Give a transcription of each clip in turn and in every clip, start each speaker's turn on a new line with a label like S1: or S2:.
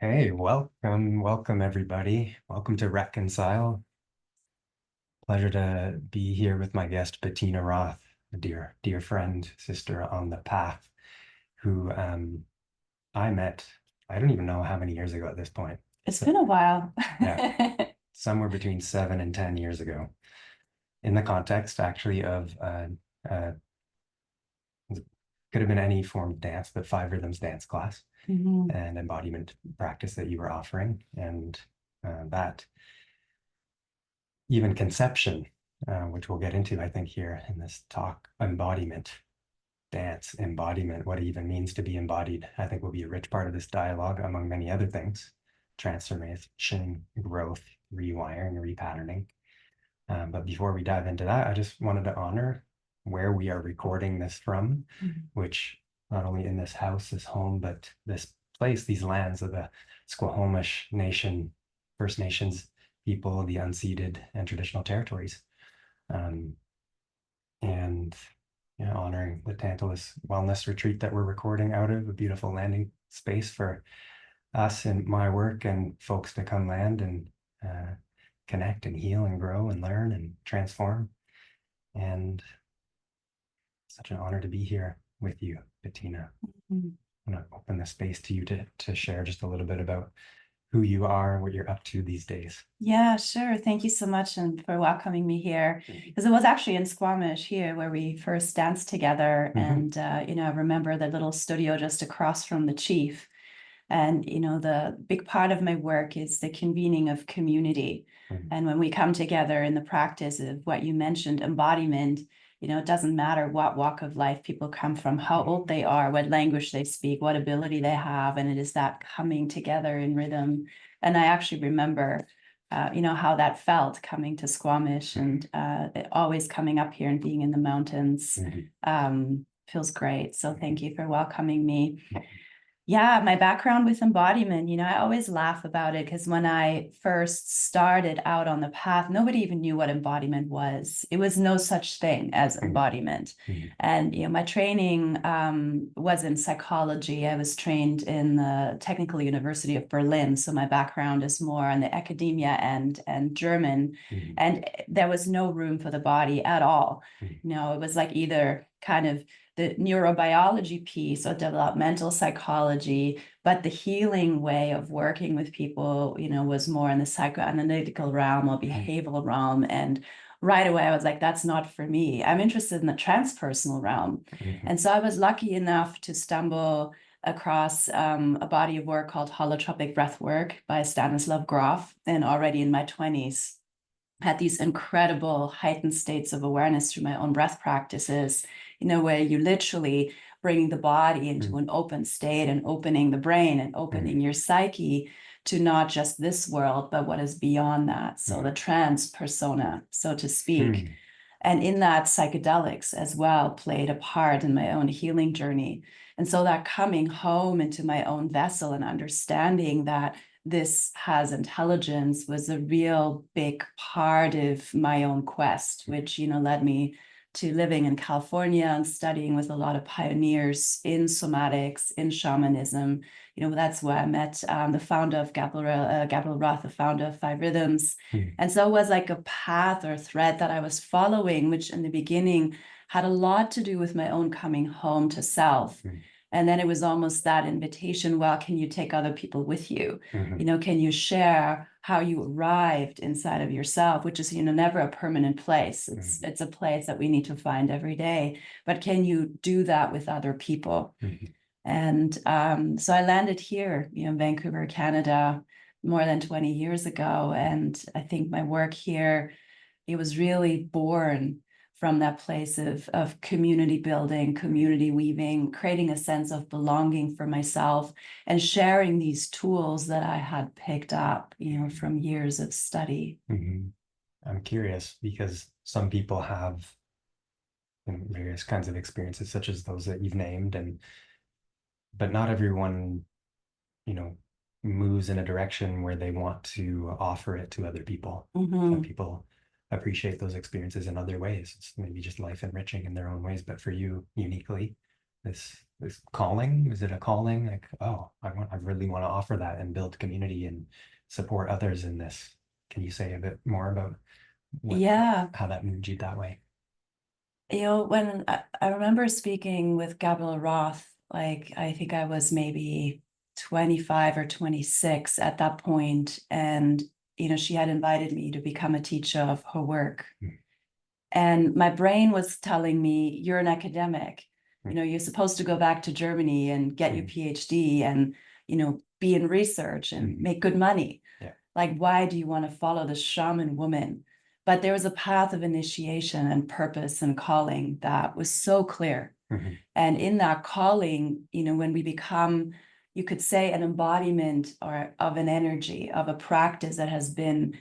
S1: Hey, welcome everybody. Welcome to Reconcile. Pleasure to be here with my guest Bettina Roth, a dear friend, sister on the path, who I met, I don't even know how many years ago at this point.
S2: It's
S1: So
S2: been a while.
S1: yeah, somewhere between 7 and 10 years ago, in the context actually of uh could have been any form of dance, but five rhythms dance class
S2: Mhm.
S1: and embodiment practice that you were offering, and that even conception, which we'll get into, I think, here in this talk, embodiment, dance, embodiment, what it even means to be embodied, I think will be a rich part of this dialogue, among many other things: transformation, growth, rewiring, repatterning. But before we dive into that, I just wanted to honor where we are recording this from,
S2: Mhm.
S1: which not only in this house, this home, but this place, these lands of the Squamish Nation, First Nations people, the unceded and traditional territories. Um, and honoring the Tantalus Wellness Retreat that we're recording out of, a beautiful landing space for us and my work and folks to come land and uh, connect and heal and grow and learn and transform. And such an honor to be here with you, Bettina.
S2: Mhm.
S1: I'm going to open the space to you to share just a little bit about who you are and what you're up to these days.
S2: Yeah, sure. Thank you so much and for welcoming me here. Because it was actually in Squamish here where we first danced together.
S1: Mm-hmm.
S2: And, I remember the little studio just across from the chief. And, the big part of my work is the convening of community.
S1: Mm-hmm.
S2: And when we come together in the practice of what you mentioned, embodiment, it doesn't matter what walk of life people come from, how old they are, what language they speak, what ability they have. And it is that coming together in rhythm. And I actually remember, how that felt coming to Squamish and always coming up here and being in the mountains. Feels great. So thank you for welcoming me. Yeah, my background with embodiment, I always laugh about it because when I first started out on the path, nobody even knew what embodiment was. It was no such thing as embodiment.
S1: Mm-hmm.
S2: And, my training was in psychology. I was trained in the Technical University of Berlin. So my background is more on the academia and German.
S1: Mm-hmm.
S2: And there was no room for the body at all.
S1: Mm-hmm.
S2: It was like either kind of the neurobiology piece or developmental psychology, but the healing way of working with people, was more in the psychoanalytical realm or behavioral realm. And right away, I was like, that's not for me. I'm interested in the transpersonal realm.
S1: Mm-hmm.
S2: And so I was lucky enough to stumble across a body of work called holotropic breath work by Stanislav Grof. And already in my 20s, had these incredible heightened states of awareness through my own breath practices, where you literally bring the body into an open state and opening the brain and opening your psyche to not just this world, but what is beyond that. So the trans persona, so to speak.
S1: Mm-hmm.
S2: And in that, psychedelics as well played a part in my own healing journey. And so that coming home into my own vessel and understanding that this has intelligence was a real big part of my own quest, which, led me to living in California and studying with a lot of pioneers in somatics, in shamanism. That's where I met the founder of Gabriel Roth, the founder of Five Rhythms. And so it was like a path or thread that I was following, which in the beginning had a lot to do with my own coming home to self. And then it was almost that invitation, well, can you take other people with you?
S1: Mm-hmm.
S2: Can you share how you arrived inside of yourself, which is, never a permanent place. It's a place that we need to find every day. But can you do that with other people?
S1: Mm-hmm.
S2: And so I landed here, in Vancouver, Canada, more than 20 years ago. And I think my work here, it was really born from that place of community building, community weaving, creating a sense of belonging for myself and sharing these tools that I had picked up, from years of study.
S1: Mm-hmm. I'm curious because some people have various kinds of experiences, such as those that you've named, and but not everyone, you know, moves in a direction where they want to offer it to other people. Some
S2: Mm-hmm.
S1: people appreciate those experiences in other ways. It's maybe just life enriching in their own ways, but for you uniquely, this was calling? Was it a calling? Like, oh, I really want to offer that and build community and support others in this. Can you say a bit more about
S2: Yeah.
S1: how that moved you that way?
S2: When I remember speaking with Gabrielle Roth, like I think I was maybe 25 or 26 at that point, and she had invited me to become a teacher of her work. And my brain was telling me, you're an academic. You're supposed to go back to Germany and get your PhD and, be in research and make good money.
S1: Yeah.
S2: Like, why do you want to follow the shaman woman? But there was a path of initiation and purpose and calling that was so clear. And in that calling, when we become, you could say, an embodiment or of an energy, of a practice that has been,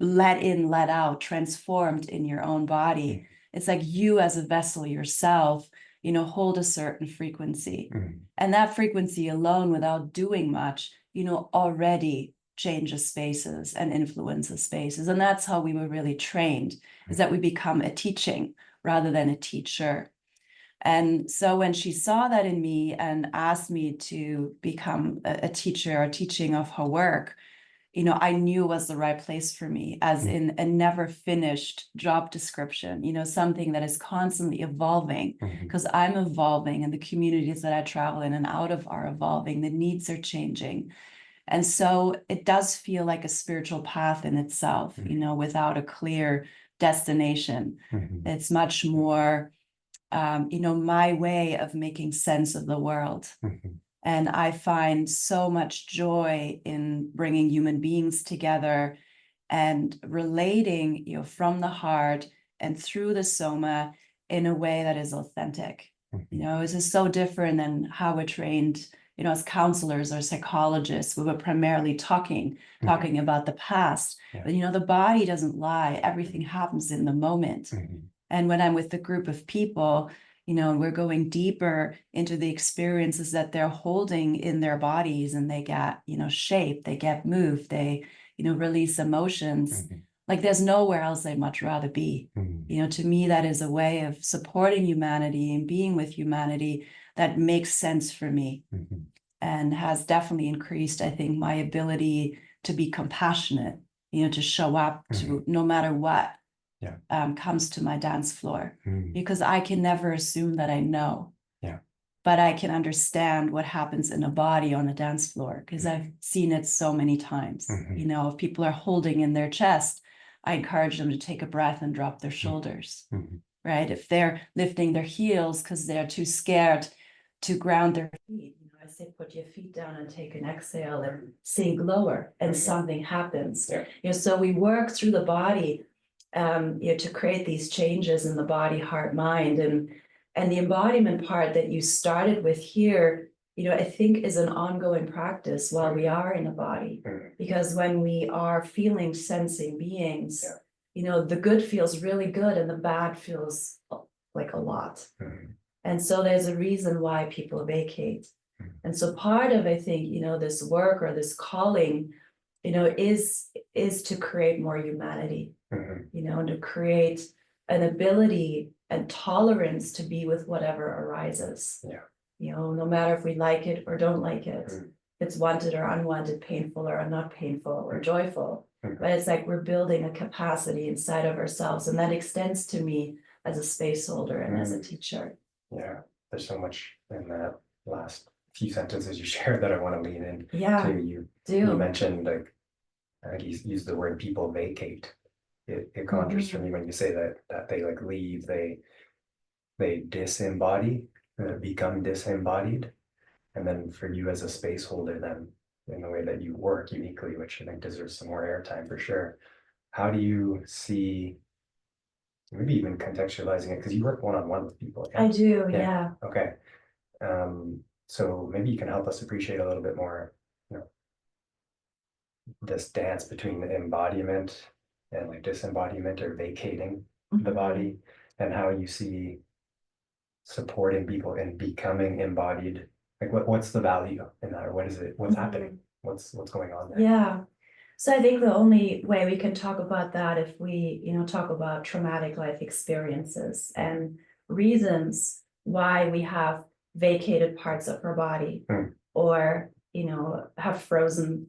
S2: let in, let out, transformed in your own body. It's like you as a vessel yourself, hold a certain frequency. And that frequency alone, without doing much, already changes spaces and influences spaces. And that's how we were really trained, is that we become a teaching rather than a teacher. And so when she saw that in me and asked me to become a teacher or teaching of her work, I knew was the right place for me, as in a never finished job description, something that is constantly evolving, because I'm evolving and the communities that I travel in and out of are evolving, the needs are changing. And so it does feel like a spiritual path in itself, without a clear destination. It's much more, my way of making sense of the world. And I find so much joy in bringing human beings together and relating, from the heart and through the soma in a way that is authentic. This is so different than how we're trained, as counselors or psychologists. We were primarily talking about the past. But, the body doesn't lie. Everything happens in the moment. And when I'm with a group of people, we're going deeper into the experiences that they're holding in their bodies, and they get, shape, they get moved, they, release emotions. Like there's nowhere else I'd much rather be. To me, that is a way of supporting humanity and being with humanity that makes sense for me, and has definitely increased, I think, my ability to be compassionate, to show up to no matter what comes to my dance floor, because I can never assume that I know. But I can understand what happens in a body on a dance floor, because I've seen it so many times. If people are holding in their chest, I encourage them to take a breath and drop their shoulders, right? If they're lifting their heels because they're too scared to ground their feet, I say, put your feet down and take an exhale and sink lower, and something happens. So we work through the body to create these changes in the body, heart, mind, and the embodiment part that you started with here, I think is an ongoing practice while we are in a body, because when we are feeling, sensing beings, the good feels really good and the bad feels like a lot. And so there's a reason why people vacate. And so part of, I think, this work or this calling, is to create more humanity, and to create an ability and tolerance to be with whatever arises. No matter if we like it or don't like it, it's wanted or unwanted, painful or not painful, or joyful. But it's like we're building a capacity inside of ourselves, and that extends to me as a space holder and as a teacher.
S1: Yeah, there's so much in that last few sentences you shared that I want to lean in.
S2: Yeah,
S1: you mentioned, like, I think you used the word people vacate. It conjures for me when you say that they like leave, they disembody, become disembodied, and then for you as a space holder, then in the way that you work uniquely, which I think deserves some more airtime for sure. How do you see, maybe even contextualizing it, because you work one-on-one with people?
S2: I do, yeah.
S1: Okay. So maybe you can help us appreciate a little bit more, this dance between the embodiment and like disembodiment or vacating the body, and how you see supporting people in becoming embodied. Like what's the value in that, or what is it? What's happening? What's going on there?
S2: Yeah. So I think the only way we can talk about that, if we, talk about traumatic life experiences and reasons why we have vacated parts of her body, or, you know, have frozen,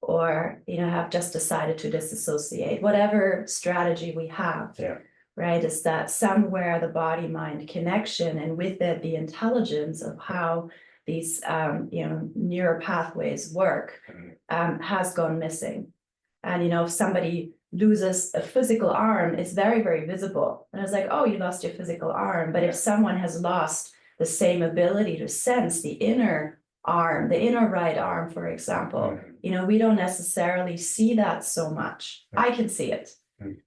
S2: or, you know, have just decided to disassociate, whatever strategy we have.
S1: Yeah.
S2: Right, is that somewhere the body-mind connection, and with it the intelligence of how these you know, neural pathways work, has gone missing. And you know, if somebody loses a physical arm, it's very, very visible. And it's like, oh, you lost your physical arm. But if someone has lost the same ability to sense the inner arm, the inner right arm, for example, you know, we don't necessarily see that so much. I can see it.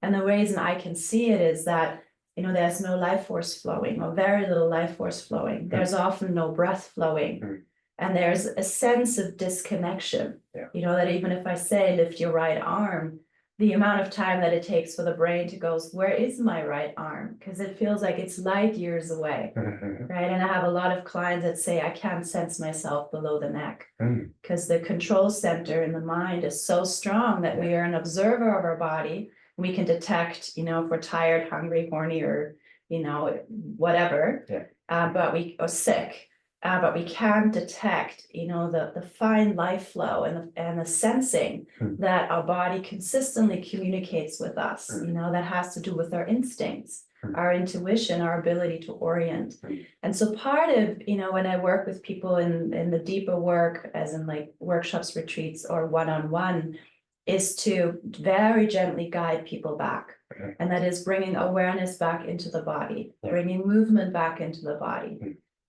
S2: And the reason I can see it is that, you know, there's no life force flowing, or very little life force flowing. There's often no breath flowing. And there's a sense of disconnection. You know, that even if I say lift your right arm, the amount of time that it takes for the brain to go, where is my right arm? Because it feels like it's light years away. Right. And I have a lot of clients that say, I can't sense myself below the neck, because the control center in the mind is so strong that we are an observer of our body. We can detect, you know, if we're tired, hungry, horny, or, you know, whatever, but we are sick, but we can detect, you know, the fine life flow and the sensing that our body consistently communicates with us, you know, that has to do with our instincts, our intuition, our ability to orient. And so part of, you know, when I work with people in the deeper work, as in like workshops, retreats, or one-on-one, is to very gently guide people back. And that is bringing awareness back into the body, bringing movement back into the body,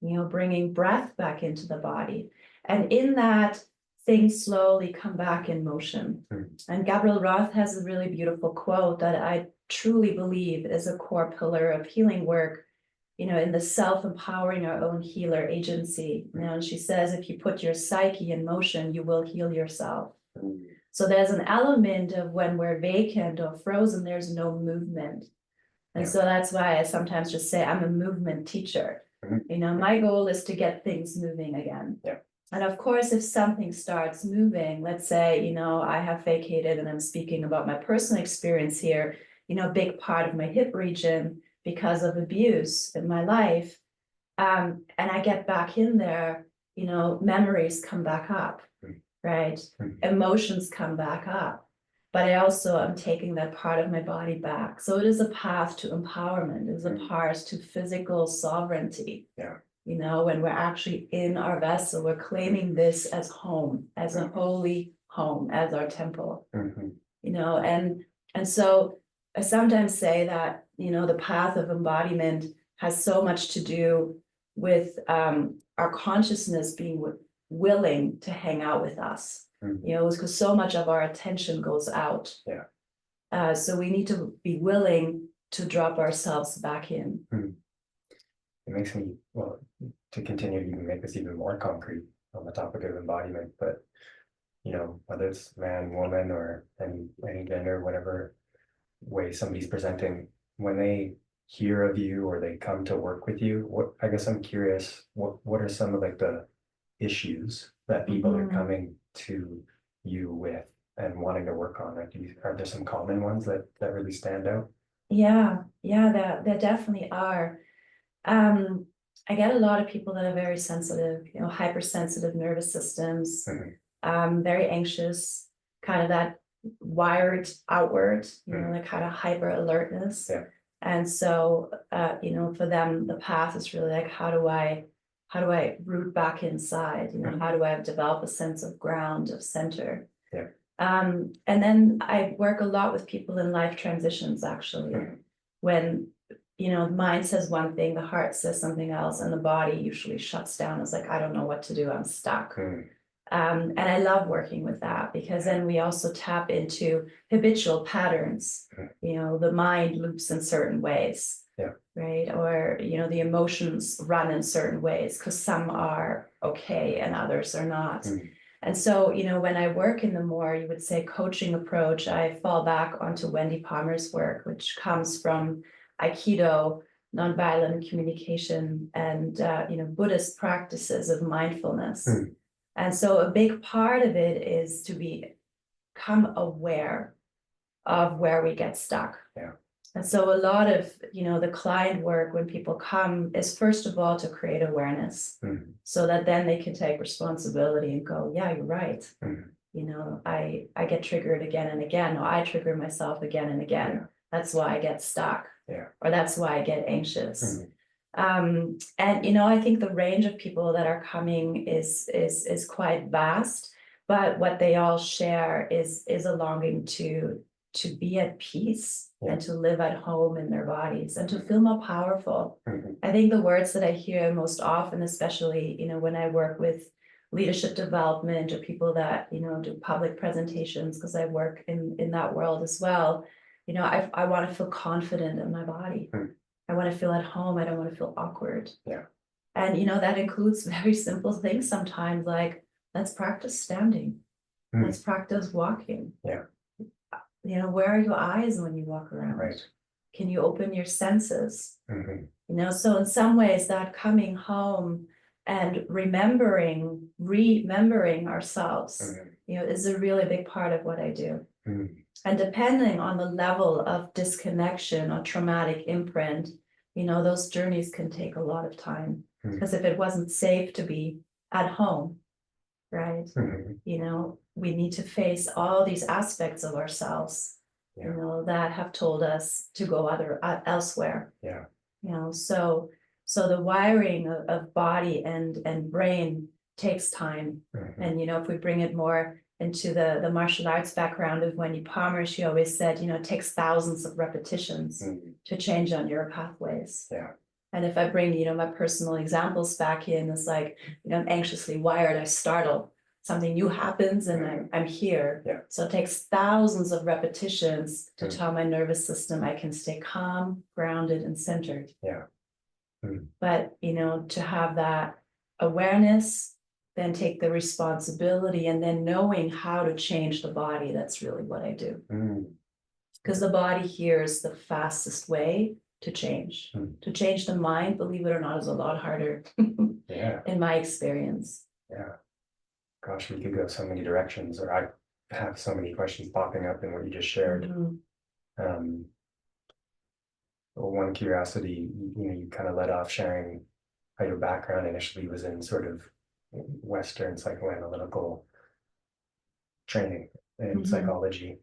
S2: you know, bringing breath back into the body. And in that, things slowly come back in motion. And Gabriel Roth has a really beautiful quote that I truly believe is a core pillar of healing work, you know, in the self-empowering our own healer agency. You know, and she says, if you put your psyche in motion, you will heal yourself. So there's an element of when we're vacant or frozen, there's no movement. And so that's why I sometimes just say I'm a movement teacher. You know, my goal is to get things moving again. And of course, if something starts moving, let's say, you know, I have vacated, and I'm speaking about my personal experience here, you know, a big part of my hip region because of abuse in my life. And I get back in there, you know, memories come back up. Right? Emotions come back up, but I also am taking that part of my body back. So it is a path to empowerment. It is a path to physical sovereignty. You know, when we're actually in our vessel, we're claiming this as home, as a holy home, as our temple. You know, and so I sometimes say that, you know, the path of embodiment has so much to do with our consciousness being willing to hang out with us, you know, because so much of our attention goes out. So we need to be willing to drop ourselves back in.
S1: It makes me, well, to continue to even make this even more concrete on the topic of embodiment, but, you know, whether it's man, woman, or any gender, whatever way somebody's presenting, when they hear of you or they come to work with you, what, I guess I'm curious, what are some of like the issues that people are coming to you with and wanting to work on? Like, are there some common ones that really stand out?
S2: Yeah, there definitely are. I get a lot of people that are very sensitive, you know, hypersensitive nervous systems, very anxious, kind of that wired outward, you know, the kind of hyper alertness. And so, you know, for them, the path is really like, how do I root back inside? You know, how do I develop a sense of ground, of center? And then I work a lot with people in life transitions, actually, when, you know, the mind says one thing, the heart says something else, and the body usually shuts down. It's like, I don't know what to do, I'm stuck. And I love working with that, because then we also tap into habitual patterns. You know, the mind loops in certain ways. Right? Or, you know, the emotions run in certain ways, because some are okay and others are not. And so, you know, when I work in the more, you would say, coaching approach, I fall back onto Wendy Palmer's work, which comes from Aikido, nonviolent communication, and, you know, Buddhist practices of mindfulness. And so a big part of it is to become aware of where we get stuck. And so a lot of, the client work when people come is first of all to create awareness so that then they can take responsibility and go, yeah, you're right. I get triggered again and again, or I trigger myself again and again.
S1: Yeah.
S2: That's why I get stuck.
S1: Yeah.
S2: Or that's why I get anxious. And I think the range of people that are coming is quite vast, but what they all share is a longing to be at peace and to live at home in their bodies and to feel more powerful. I think the words that I hear most often, especially when I work with leadership development or people that do public presentations, because I work in that world as well, I want to feel confident in my body. I want to feel at home. I don't want to feel awkward.
S1: Yeah.
S2: And that includes very simple things sometimes, like let's practice standing. Let's practice walking.
S1: Yeah.
S2: Where are your eyes when you walk around?
S1: Right.
S2: Can you open your senses? So in some ways that coming home and remembering ourselves, is a really big part of what I do. And depending on the level of disconnection or traumatic imprint, those journeys can take a lot of time. Because if it wasn't safe to be at home, right? We need to face all these aspects of ourselves, that have told us to go elsewhere.
S1: Yeah.
S2: So the wiring of body and brain takes time. And if we bring it more into the martial arts background of Wendy Palmer, she always said, it takes thousands of repetitions to change on your pathways.
S1: Yeah.
S2: And if I bring, my personal examples back in, it's like, I'm anxiously wired, I startle, something new happens and I'm here.
S1: Yeah.
S2: So it takes thousands of repetitions to tell my nervous system I can stay calm, grounded, and centered.
S1: Yeah.
S2: But, to have that awareness, then take the responsibility, and then knowing how to change the body, that's really what I do. Because the body here is the fastest way to change. To change the mind, believe it or not, is a lot harder. In my experience.
S1: Yeah. Gosh, we could go so many directions, or I have so many questions popping up in what you just shared. One curiosity, you kind of led off sharing how your background initially was in sort of Western psychoanalytical training in psychology.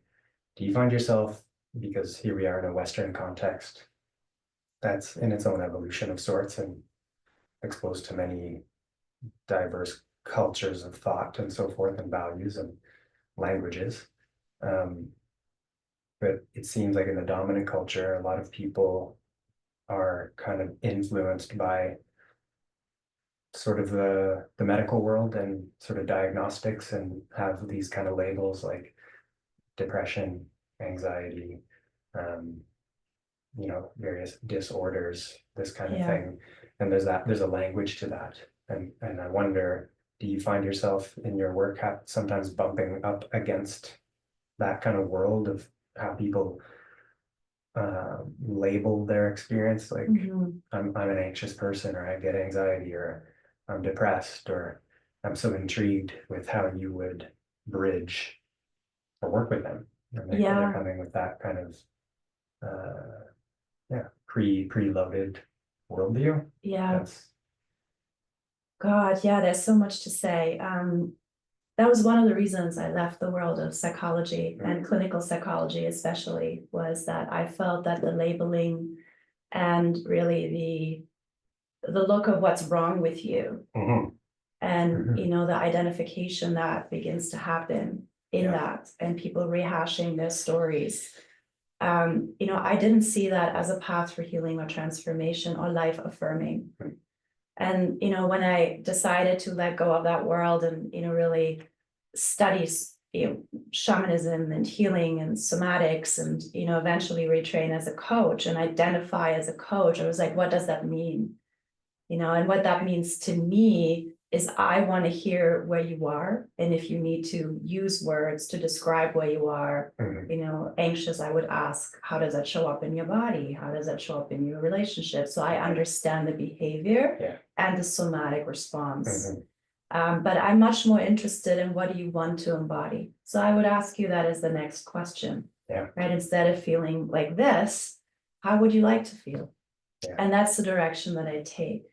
S1: Do you find yourself, because here we are in a Western context that's in its own evolution of sorts and exposed to many diverse cultures of thought and so forth, and values and languages, but it seems like in the dominant culture, a lot of people are kind of influenced by sort of the medical world and sort of diagnostics, and have these kind of labels like depression, anxiety, various disorders, this kind of thing. And there's a language to that. And I wonder, do you find yourself in your work sometimes bumping up against that kind of world of how people label their experience? Like, I'm an anxious person, or I get anxiety, or I'm depressed, or I'm so intrigued with how you would bridge or work with them. And they're coming with that kind of preloaded worldview.
S2: God, there's so much to say. That was one of the reasons I left the world of psychology and clinical psychology, especially, was that I felt that the labeling and really the look of what's wrong with you, and the identification that begins to happen in that, and people rehashing their stories. I didn't see that as a path for healing or transformation or life affirming. And, when I decided to let go of that world and, really study, shamanism and healing and somatics, and, eventually retrain as a coach and identify as a coach, I was like, what does that mean? And what that means to me is I want to hear where you are. And if you need to use words to describe where you are, anxious, I would ask, how does that show up in your body? How does that show up in your relationship? So I understand the behavior and the somatic response. But I'm much more interested in what do you want to embody? So I would ask you that as the next question, right? Instead of feeling like this, how would you like to feel?
S3: Yeah.
S2: And that's the direction that I take,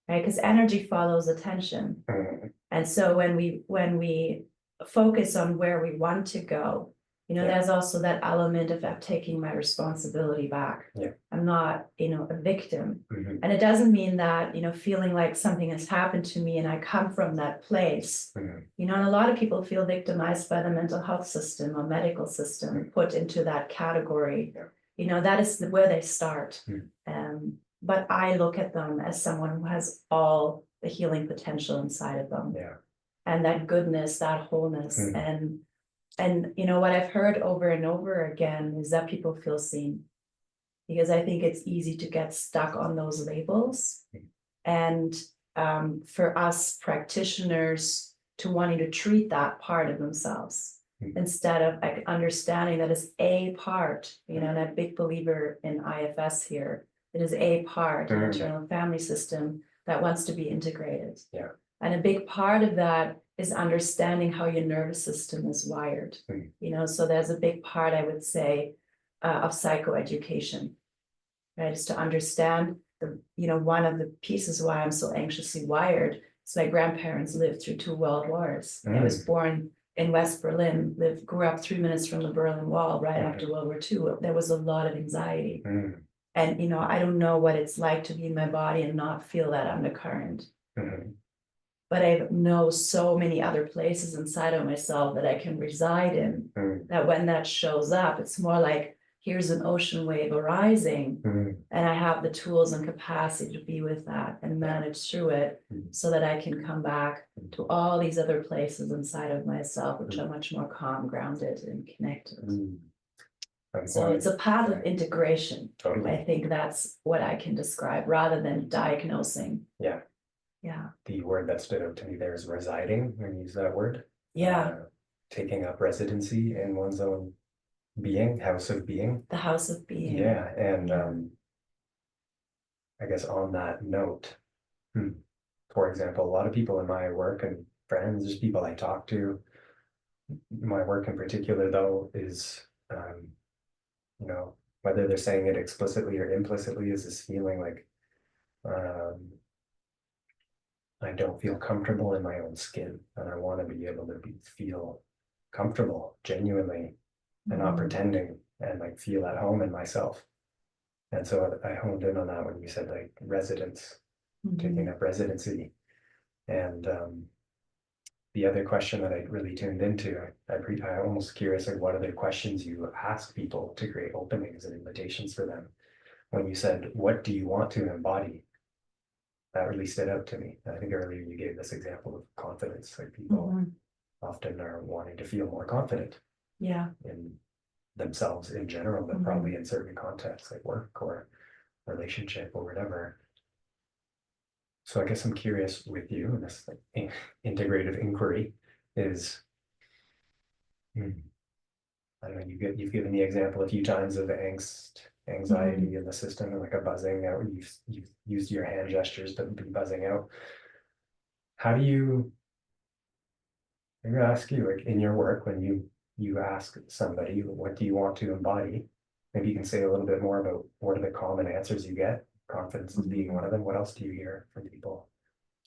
S2: right? Because energy follows attention.
S3: Mhm.
S2: And so when we focus on where we want to go, you know,
S3: Yeah.
S2: there's also that element of taking my responsibility back.
S3: Yeah.
S2: I'm not, you know, a victim.
S3: Mhm.
S2: And it doesn't mean that, you know, feeling like something has happened to me and I come from that place.
S3: Mhm.
S2: You know, and a lot of people feel victimized by the mental health system or medical system, put into that category.
S3: Yeah.
S2: You know, that is where they start.
S3: Mhm.
S2: But I look at them as someone who has all the healing potential inside of them.
S3: Yeah.
S2: And that goodness, that wholeness.
S3: Mhm.
S2: And you know, what I've heard over and over again is that people feel seen. Because I think it's easy to get stuck on those labels. And for us practitioners to wanting to treat that part of themselves instead of like understanding that it's a part, you know, and I'm a big believer in IFS here. It is a part, an internal family system that wants to be integrated.
S3: Yeah.
S2: And a big part of that is understanding how your nervous system is wired. You know, so there's a big part, I would say, of psychoeducation, right? Is to understand the, you know, one of the pieces why I'm so anxiously wired is my grandparents lived through 2 world wars. I was born in West Berlin, grew up 3 minutes from the Berlin Wall right after World War II. There was a lot of anxiety. And, you know, I don't know what it's like to be in my body and not feel that undercurrent. But I know so many other places inside of myself that I can reside in, that when that shows up, it's more like, here's an ocean wave arising, and I have the tools and capacity to be with that and manage through it so that I can come back to all these other places inside of myself, which are much more calm, grounded, and connected. So it's a path of integration.
S3: Totally.
S2: I think that's what I can describe rather than diagnosing.
S3: Yeah.
S2: Yeah.
S3: The word that stood out to me there is residing, when you use that word.
S2: Yeah.
S3: Taking up residency in one's own being, house of being.
S2: The house of being.
S3: Yeah. And I guess on that note, for example, a lot of people in my work and friends, just people I talk to, my work in particular though is, you know, whether they're saying it explicitly or implicitly, is this feeling like, I don't feel comfortable in my own skin, and I want to be able to feel comfortable genuinely and not pretending, and like feel at home in myself. And so I honed in on that when you said like residence, taking up residency. And the other question that I really tuned into, I almost curious, like what other questions you ask people to create openings and invitations for them. When you said, what do you want to embody? That really stood out to me. I think earlier you gave this example of confidence, like people often are wanting to feel more confident in themselves in general, but probably in certain contexts like work or relationship or whatever. So I guess I'm curious with you, and this like integrative inquiry is, I don't know, you've given the example a few times of anxiety in the system, and like a buzzing out. You've used your hand gestures, but been buzzing out. How do you? I'm gonna ask you, like in your work, when you ask somebody, what do you want to embody? Maybe you can say a little bit more about what are the common answers you get. Confidence is being one of them. What else do you hear from people?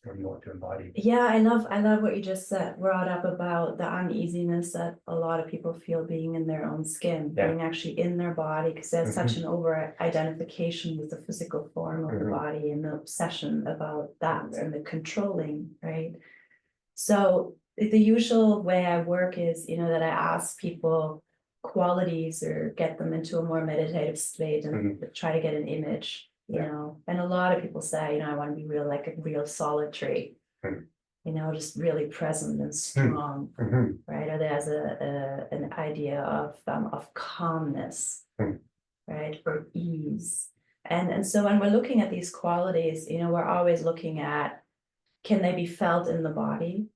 S3: What do you want to embody?
S2: Yeah, I love what you just said, brought up about the uneasiness that a lot of people feel being in their own skin, being actually in their body, because there's such an over identification with the physical form of the body and the obsession about that and the controlling, right? So the usual way I work is, you know, that I ask people qualities or get them into a more meditative state and try to get an image. You know, and a lot of people say, you know, I want to be real, like a real solid tree, you know, just really present and strong, right? Or there's an idea of calmness, right? Or ease. And so when we're looking at these qualities, you know, we're always looking at, can they be felt in the body?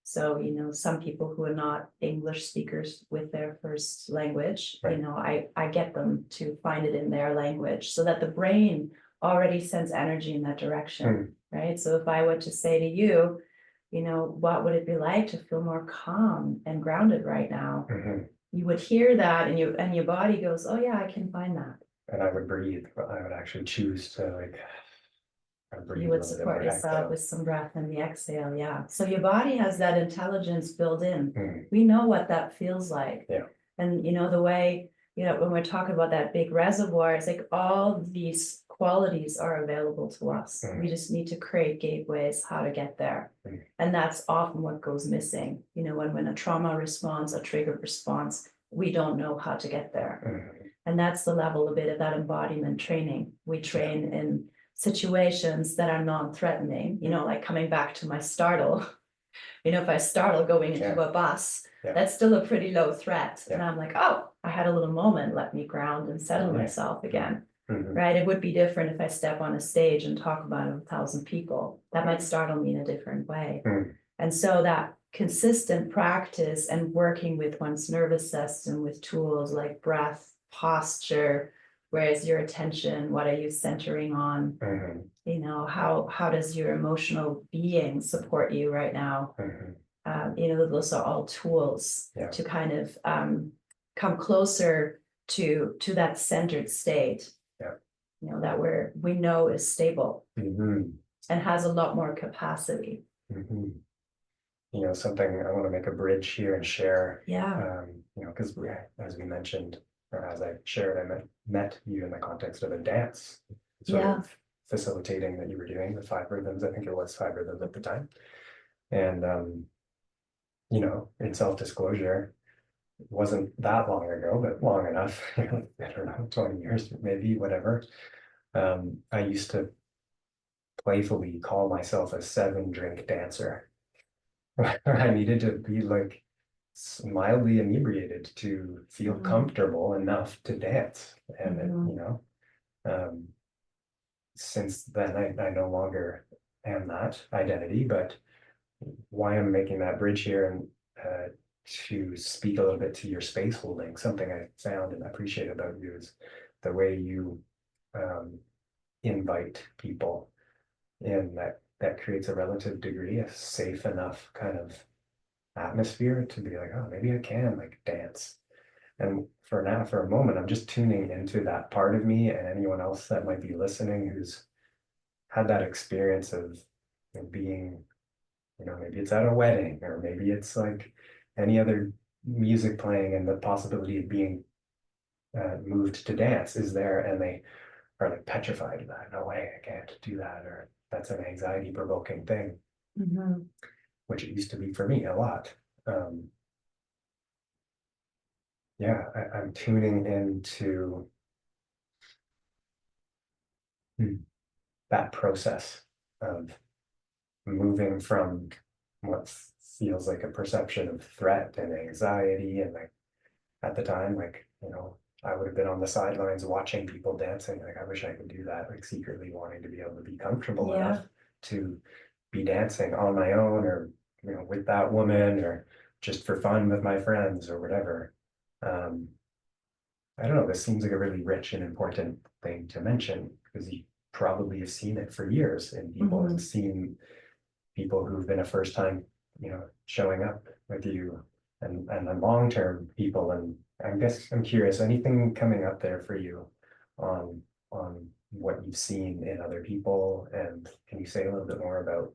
S2: So, you know, some people who are not English speakers with their first language, you know, I get them to find it in their language so that the brain already sends energy in that direction, right? So if I were to say to you, you know, what would it be like to feel more calm and grounded right now? You would hear that and your body goes, oh yeah, I can find that.
S3: and I would breathe, but I would actually choose to like. Breathe
S2: You
S3: a
S2: would
S3: little bit
S2: support
S3: more,
S2: yourself
S3: exhale.
S2: with some breath in the exhale, yeah. So your body has that intelligence built in.
S3: Mhm.
S2: We know what that feels like.
S3: Yeah.
S2: And you know, the way, you know, when we're talking about that big reservoir, it's like all these qualities are available to us.
S3: Mhm.
S2: We just need to create gateways how to get there.
S3: Mhm.
S2: And that's often what goes missing. You know, when a trauma response, a trigger response, we don't know how to get there.
S3: Mhm.
S2: And that's the level a bit of that embodiment training. We train in situations that are non-threatening, you know, like coming back to my startle. You know, if I startle going into
S3: Yeah.
S2: a bus,
S3: Yeah.
S2: that's still a pretty low threat. And
S3: Yeah.
S2: I'm like, oh, I had a little moment, let me ground and settle
S3: Yeah.
S2: myself again.
S3: Mhm.
S2: Right? It would be different if I step on a stage and talk about 1,000 people. That might startle me in a different way.
S3: Mhm.
S2: And so that consistent practice and working with one's nervous system with tools like breath, posture, where's your attention, what are you centering on?
S3: Mhm.
S2: You know, how does your emotional being support you right now?
S3: Mhm.
S2: You know, those are all tools
S3: Yeah.
S2: to kind of come closer to that centered state.
S3: Yeah.
S2: You know, that we know is stable
S3: Mhm.
S2: and has a lot more capacity.
S3: Mhm. You know, something I want to make a bridge here and share.
S2: Yeah.
S3: You know, because as we mentioned, or as I shared, I met you in the context of a dance, sort
S2: Yeah.
S3: of facilitating that you were doing the 5 rhythms. I think it was 5 rhythms at the time. And you know, in self-disclosure, it wasn't that long ago, but long enough, I don't know, 20 years, maybe, whatever. I used to playfully call myself a 7-drink dancer. I needed to be like mildly inebriated to feel comfortable enough to dance. And it, you know, since then I no longer am that identity, but why I'm making that bridge here and to speak a little bit to your space holding, something I found and appreciate about you is the way you invite people in, that creates a relative degree of safe enough kind of atmosphere to be like, oh, maybe I can like dance. And for now, for a moment, I'm just tuning into that part of me, and anyone else that might be listening who's had that experience of being, you know, maybe it's at a wedding, or maybe it's like any other music playing and the possibility of being moved to dance is there, and they are like petrified of that. No way, I can't do that, or that's an anxiety provoking thing, which it used to be for me a lot. Yeah, I'm tuning into that process of moving from what feels like a perception of threat and anxiety. And like at the time, like, you know, I would have been on the sidelines watching people dancing. Like, I wish I could do that, like secretly wanting to be able to be comfortable enough to be dancing on my own, or, you know, with that woman, or just for fun with my friends or whatever. I don't know, this seems like a really rich and important thing to mention, because you probably have seen it for years in people and seen people who've been a first time, you know, showing up with you, and then long-term people. And I guess I'm curious, anything coming up there for you on what you've seen in other people, and can you say a little bit more about,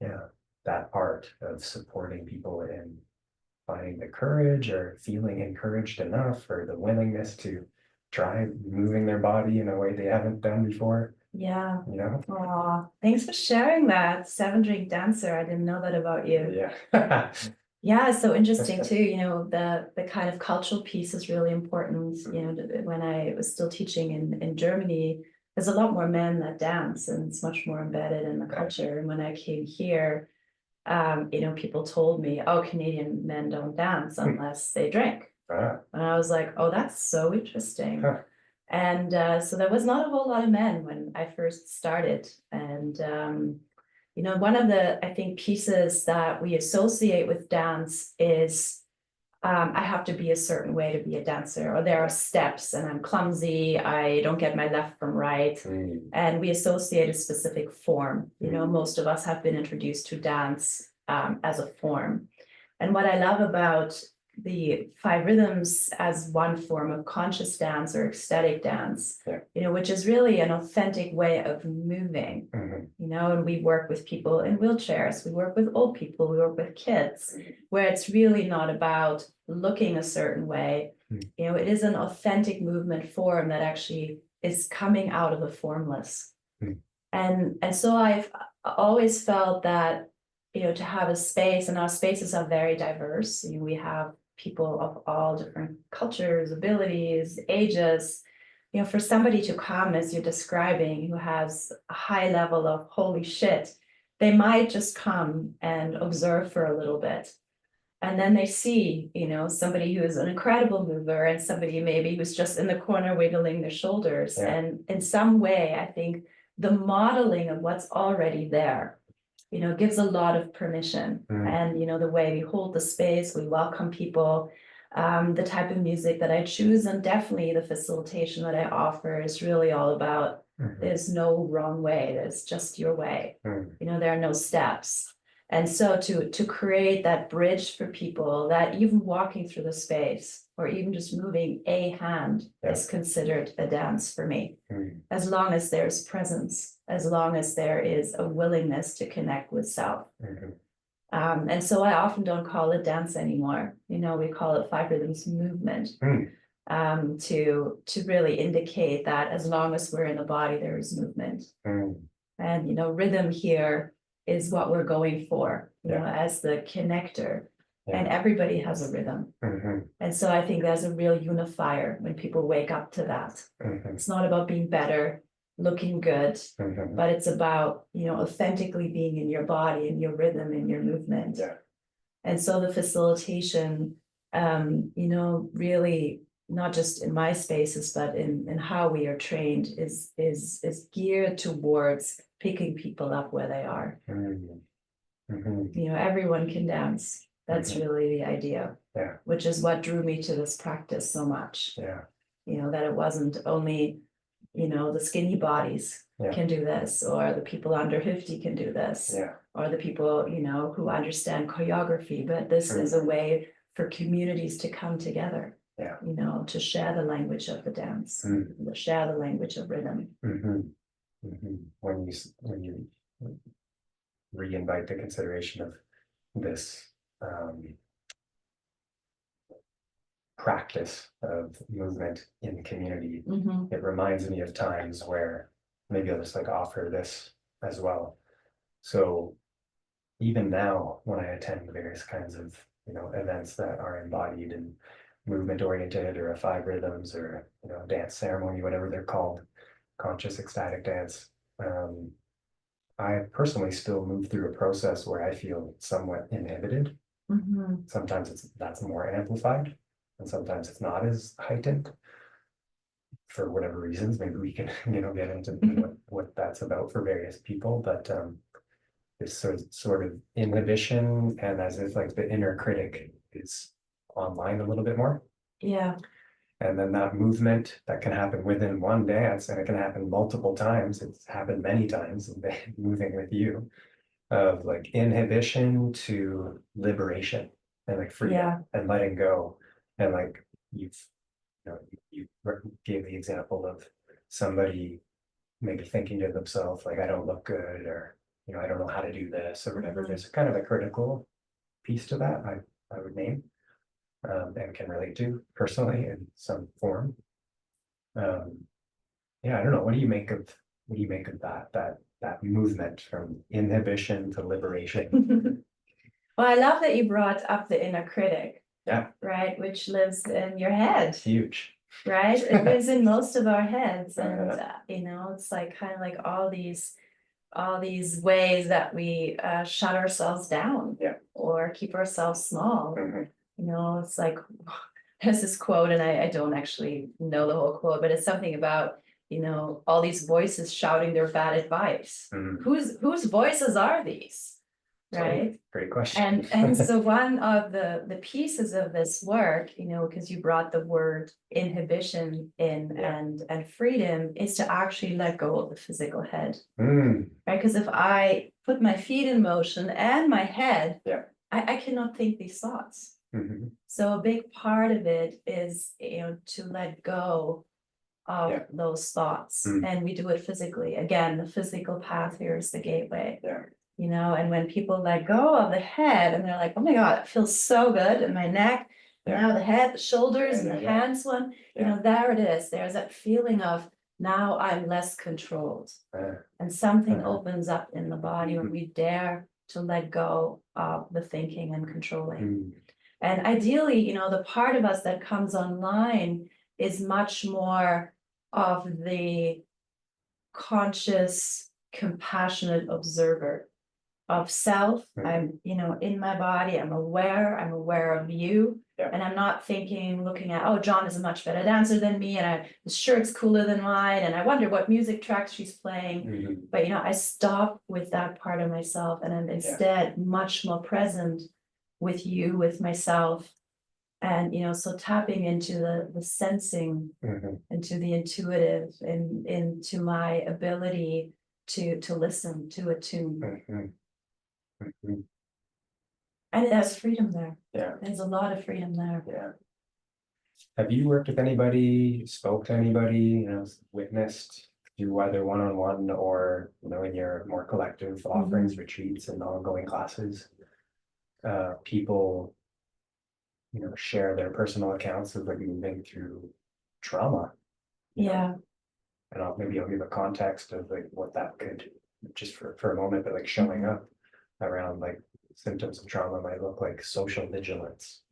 S3: yeah, that art of supporting people in finding the courage or feeling encouraged enough, or the willingness to try moving their body in a way they haven't done before,
S2: Yeah.
S3: you know?
S2: Aw, thanks for sharing that. 7-drink dancer. I didn't know that about you.
S3: Yeah.
S2: Yeah, it's so interesting too. You know, the kind of cultural piece is really important. You know, when I was still teaching in Germany, there's a lot more men that dance, and it's much more embedded in the culture. And when I came here, you know, people told me, oh, Canadian men don't dance unless they drink. And I was like, oh, that's so interesting. And so there was not a whole lot of men when I first started. And, you know, one of the, I think, pieces that we associate with dance is I have to be a certain way to be a dancer, or there are steps and I'm clumsy, I don't get my left from right. And we associate a specific form. You know, most of us have been introduced to dance as a form. And what I love about the 5 rhythms as one form of conscious dance or ecstatic dance, which is really an authentic way of moving, and we work with people in wheelchairs, we work with old people, we work with kids, where it's really not about looking a certain way. It is an authentic movement form that actually is coming out of the formless. And so I've always felt that, to have a space, and our spaces are very diverse. We have people of all different cultures, abilities, ages. For somebody to come, as you're describing, who has a high level of holy shit, they might just come and observe for a little bit. And then they see, somebody who is an incredible mover and somebody maybe who's just in the corner wiggling their shoulders. And in some way, I think the modeling of what's already there, gives a lot of permission. And, the way we hold the space, we welcome people, the type of music that I choose, and definitely the facilitation that I offer is really all about, there's no wrong way, there's just your way. There are no steps. And so to create that bridge for people, that even walking through the space or even just moving a hand is considered a dance for me, as long as there's presence, as long as there is a willingness to connect with self. And so I often don't call it dance anymore. We call it 5 rhythms movement, to really indicate that as long as we're in the body, there is movement. And, rhythm here is what we're going for, as the connector. And everybody has a rhythm. And so I think there's a real unifier when people wake up to that. It's not about being better, looking good, but it's about, authentically being in your body and your rhythm and your movement. And so the facilitation, really not just in my spaces, but in how we are trained is geared towards picking people up where they are. Everyone can dance. That's really the idea, which is what drew me to this practice so much. That it wasn't only, the skinny bodies can do this, or the people under 50 can do this, or the people, who understand choreography, but this is a way for communities to come together, to share the language of the dance, to share the language of rhythm.
S3: When you re-invite the consideration of this practice of movement in the community, it reminds me of times where maybe I'll just offer this as well. So even now, when I attend various kinds of events that are embodied and movement oriented, or a 5 rhythms, or dance ceremony, whatever they're called, conscious ecstatic dance, I personally still move through a process where I feel somewhat inhibited. Sometimes that's more amplified, and sometimes it's not as heightened for whatever reasons. Maybe we can get into what that's about for various people, but this sort of inhibition, and as if the inner critic is online a little bit more. And then that movement that can happen within one dance, and it can happen multiple times. It's happened many times moving with you, of inhibition to liberation and freedom and letting go. And you gave the example of somebody maybe thinking to themselves, I don't look good, or I don't know how to do this, or whatever. There's kind of a critical piece to that I would name. And can relate to personally in some form. I don't know. What do you make of that movement from inhibition to liberation?
S2: Well, I love that you brought up the inner critic. Right, which lives in your head.
S3: Huge.
S2: Right, it lives in most of our heads, and it's kind of all these ways that we shut ourselves down, or keep ourselves small. It's there's this quote, and I don't actually know the whole quote, but it's something about, all these voices shouting their bad advice. Whose voices are these? Right?
S3: Great question.
S2: And so one of the pieces of this work, because you brought the word inhibition in, and freedom, is to actually let go of the physical head. Right? Because if I put my feet in motion and my head, I cannot think these thoughts.
S3: Mhm.
S2: So a big part of it is, to let go of
S3: Yeah.
S2: those thoughts.
S3: Mm.
S2: And we do it physically. Again, the physical path here is the gateway.
S3: Yeah.
S2: And when people let go of the head and they're like, oh my God, it feels so good in my neck.
S3: Yeah.
S2: Now the head, the shoulders, and the
S3: Yeah.
S2: hands one,
S3: Yeah.
S2: there it is. There's that feeling of now I'm less controlled.
S3: Uh,
S2: And something
S3: Uh-huh.
S2: opens up in the body when we dare to let go of the thinking and controlling.
S3: mm,
S2: And ideally, the part of us that comes online is much more of the conscious, compassionate observer of self.
S3: Mhm.
S2: I'm, in my body, I'm aware of you.
S3: Yeah.
S2: And I'm not thinking, looking at, oh, John is a much better dancer than me, and his shirt's cooler than mine, and I wonder what music tracks she's playing.
S3: mhm.
S2: But I stop with that part of myself, and I'm instead much more present with you, with myself. And so tapping into the sensing,
S3: Mhm.
S2: into the intuitive, and into my ability to listen, to attune.
S3: Mhm. Mhm.
S2: And there's freedom there.
S3: Yeah.
S2: There's a lot of freedom there.
S3: Yeah. Have you worked with anybody, spoke to anybody, witnessed through either one-on-one or, in your more collective offerings, retreats and ongoing classes? People, share their personal accounts of like moving through trauma.
S2: Yeah.
S3: And maybe I'll give a context of like what that could, just for a moment, but like showing up around like symptoms of trauma might look like social vigilance.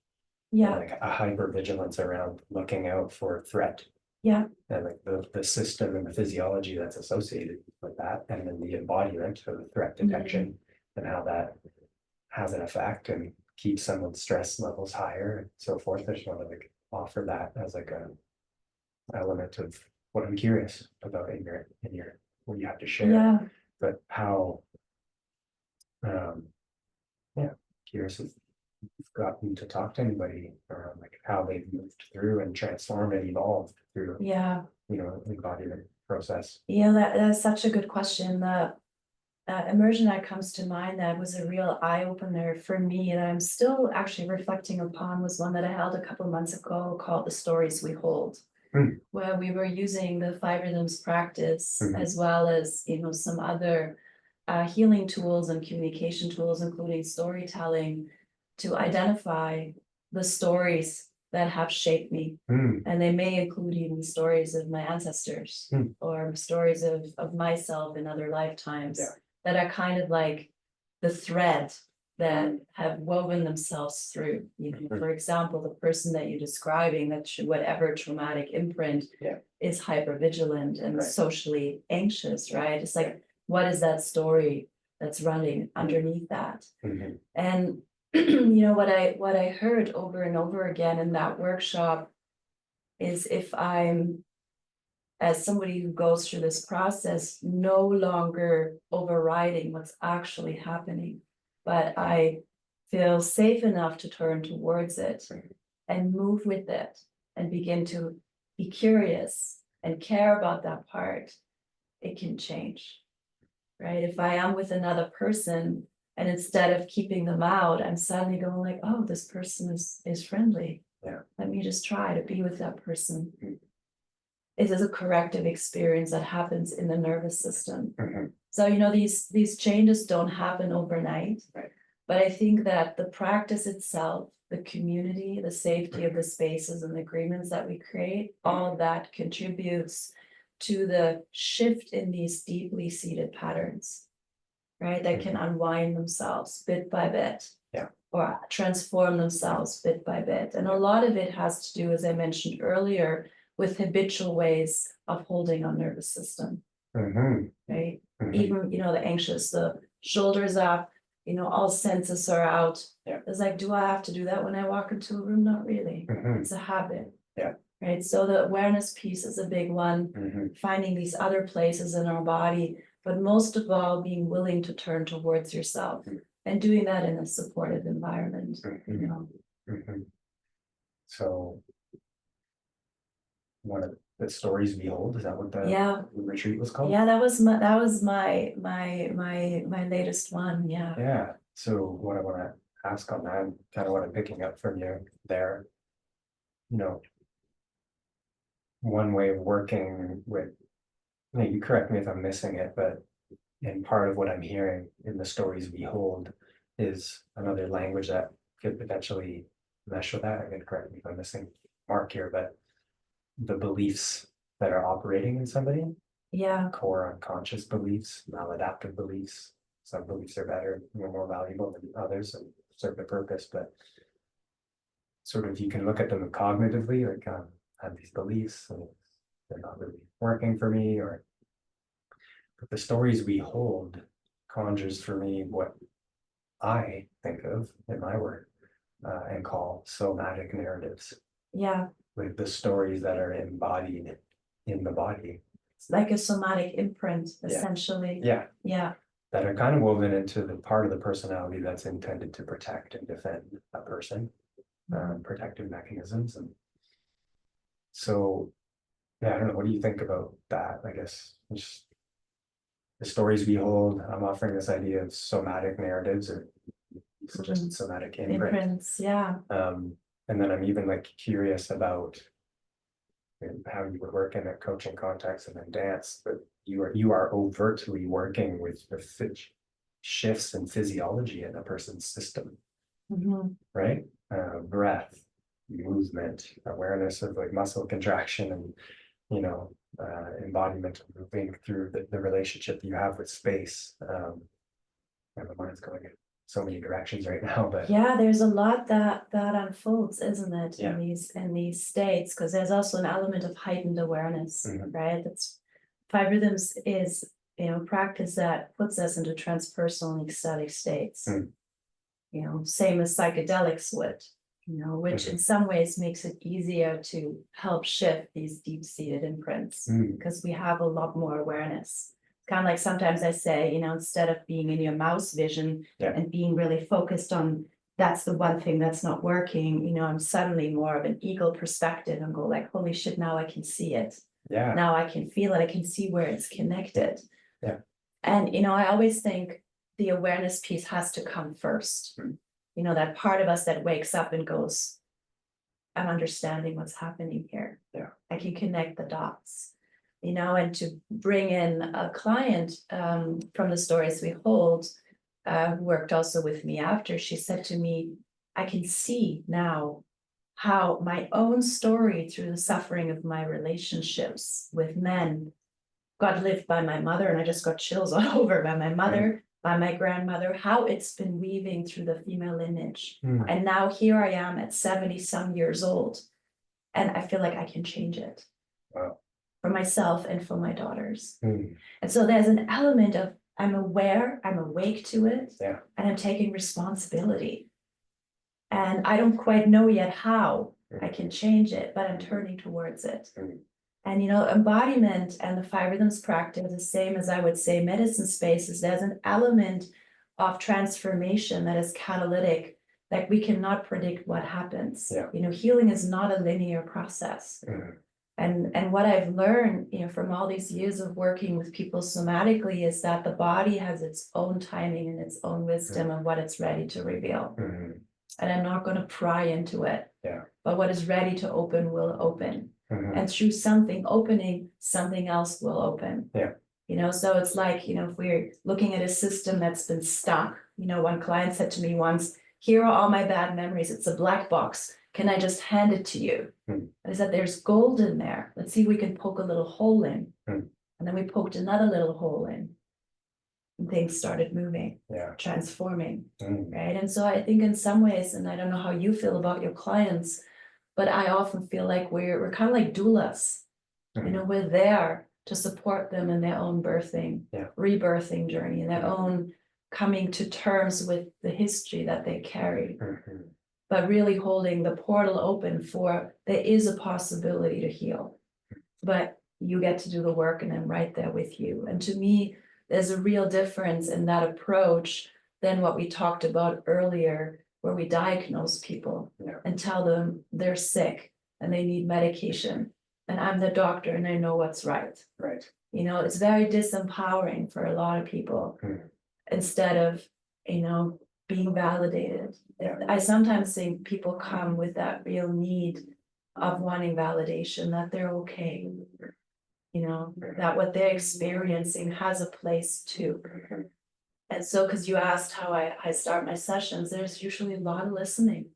S2: Yeah.
S3: Like a hypervigilance around looking out for threat.
S2: Yeah.
S3: And like the system and the physiology that's associated with that, and then the embodiment of the threat detection and how that has an effect and keeps someone's stress levels higher and so forth. I just want to like offer that as like a element of what I'm curious about in your what you have to share.
S2: Yeah.
S3: But how curious if you've gotten to talk to anybody around like how they've moved through and transformed and evolved through
S2: Yeah.
S3: the embodiment process.
S2: Yeah, that's such a good question. The immersion that comes to mind that was a real eye-opener for me that I'm still actually reflecting upon was one that I held a couple of months ago called The Stories We Hold, where we were using the 5 rhythms practice as well as some other healing tools and communication tools, including storytelling, to identify the stories that have shaped me. And they may include even stories of my ancestors or stories of myself in other lifetimes that are kind of like the thread that have woven themselves through. For example, the person that you're describing, that whatever traumatic imprint is hypervigilant and socially anxious, right? It's like, what is that story that's running underneath that? And what I heard over and over again in that workshop is, if I'm, as somebody who goes through this process, no longer overriding what's actually happening, but I feel safe enough to turn towards it and move with it and begin to be curious and care about that part, it can change, right? If I am with another person and instead of keeping them out, I'm suddenly going like, oh, this person is friendly. Let me just try to be with that person. It is a corrective experience that happens in the nervous system. So, these changes don't happen overnight. But I think that the practice itself, the community, the safety of the spaces and the agreements that we create, all that contributes to the shift in these deeply seated patterns, right? That can unwind themselves bit by bit. Or transform themselves bit by bit. And a lot of it has to do, as I mentioned earlier, with habitual ways of holding our nervous system, right? Even, the anxious, the shoulders up, all senses are out. It's like, do I have to do that when I walk into a room? Not really. It's a habit. Right. So the awareness piece is a big one, finding these other places in our body, but most of all, being willing to turn towards yourself and doing that in a supportive environment.
S3: So one of the stories we hold, is that what the retreat was called?
S2: Yeah, that was my latest one.
S3: So what I want to ask on that, kind of what I'm picking up from you there. You know, one way of working with, you correct me if I'm missing it, but and part of what I'm hearing in the stories we hold is another language that could potentially mesh with that. Again, correct me if I'm missing mark here, but the beliefs that are operating in somebody,
S2: Yeah.
S3: core unconscious beliefs, maladaptive beliefs. Some beliefs are better, more valuable than others and serve a purpose, but sort of you can look at them cognitively, like I have these beliefs and they're not really working for me, or but the stories we hold conjures for me what I think of in my work and call somatic narratives.
S2: Yeah.
S3: Like the stories that are embodied in the body.
S2: It's like a somatic imprint, essentially.
S3: Yeah.
S2: Yeah.
S3: That are kind of woven into the part of the personality that's intended to protect and defend a person, protective mechanisms. And so, yeah, I don't know. What do you think about that? I guess just the stories we hold. I'm offering this idea of somatic narratives, or suggested somatic
S2: imprints. Yeah.
S3: And then I'm even like curious about how you would work in a coaching context and then dance, but you are overtly working with the shifts in physiology in a person's system, right? Breath, movement, awareness of like muscle contraction, and embodiment of moving through the relationship you have with space. And the mind's going in so many directions right now, but
S2: yeah, there's a lot that unfolds, isn't it,
S3: Yeah.
S2: in these states, because there's also an element of heightened awareness,
S3: Mhm.
S2: right? That's Five Rhythms is practice that puts us into transpersonal and ecstatic states. Same as psychedelics would, which in some ways makes it easier to help shift these deep-seated imprints because we have a lot more awareness. Kind of like sometimes I say, instead of being in your mouse vision and being really focused on that's the one thing that's not working, I'm suddenly more of an eagle perspective and go like, holy shit, now I can see it.
S3: Yeah.
S2: Now I can feel it. I can see where it's connected.
S3: Yeah.
S2: And, I always think the awareness piece has to come first. That part of us that wakes up and goes, I'm understanding what's happening here.
S3: Yeah.
S2: I can connect the dots. And to bring in a client from the stories we hold, who worked also with me after, she said to me, I can see now how my own story through the suffering of my relationships with men got lived by my mother, and I just got chills all over by my mother, by my grandmother, how it's been weaving through the female lineage. And now here I am at 70 some years old, and I feel like I can change it.
S3: Wow.
S2: For myself and for my daughters.
S3: And
S2: so there's an element of I'm aware, I'm awake to it,
S3: and
S2: I'm taking responsibility. And I don't quite know yet how I can change it, but I'm turning towards it. And embodiment and the Five Rhythms practice, the same as I would say medicine spaces, there's an element of transformation that is catalytic, like we cannot predict what happens. Healing is not a linear process. And what I've learned, from all these years of working with people somatically is that the body has its own timing and its own wisdom of what it's ready to reveal. And I'm not going to pry into it. But what is ready to open will open. And through something opening, something else will open. So it's like, if we're looking at a system that's been stuck, one client said to me once, here are all my bad memories. It's a black box. Can I just hand it to you? I said, there's gold in there. Let's see if we can poke a little hole in. And then we poked another little hole in. And things started moving, transforming, right? And so I think in some ways, and I don't know how you feel about your clients, but I often feel like we're kind of like doulas. We're there to support them in their own birthing, rebirthing journey, in their own coming to terms with the history that they carry. But really holding the portal open for there is a possibility to heal, but you get to do the work and I'm right there with you. And to me, there's a real difference in that approach than what we talked about earlier, where we diagnose people and tell them they're sick and they need medication. And I'm the doctor and I know what's right.
S3: Right.
S2: It's very disempowering for a lot of people. Instead of, being validated.
S3: Yeah.
S2: I sometimes think people come with that real need of wanting validation, that they're okay. You know, that what they're experiencing has a place too. And so, because you asked how I start my sessions, there's usually a lot of listening,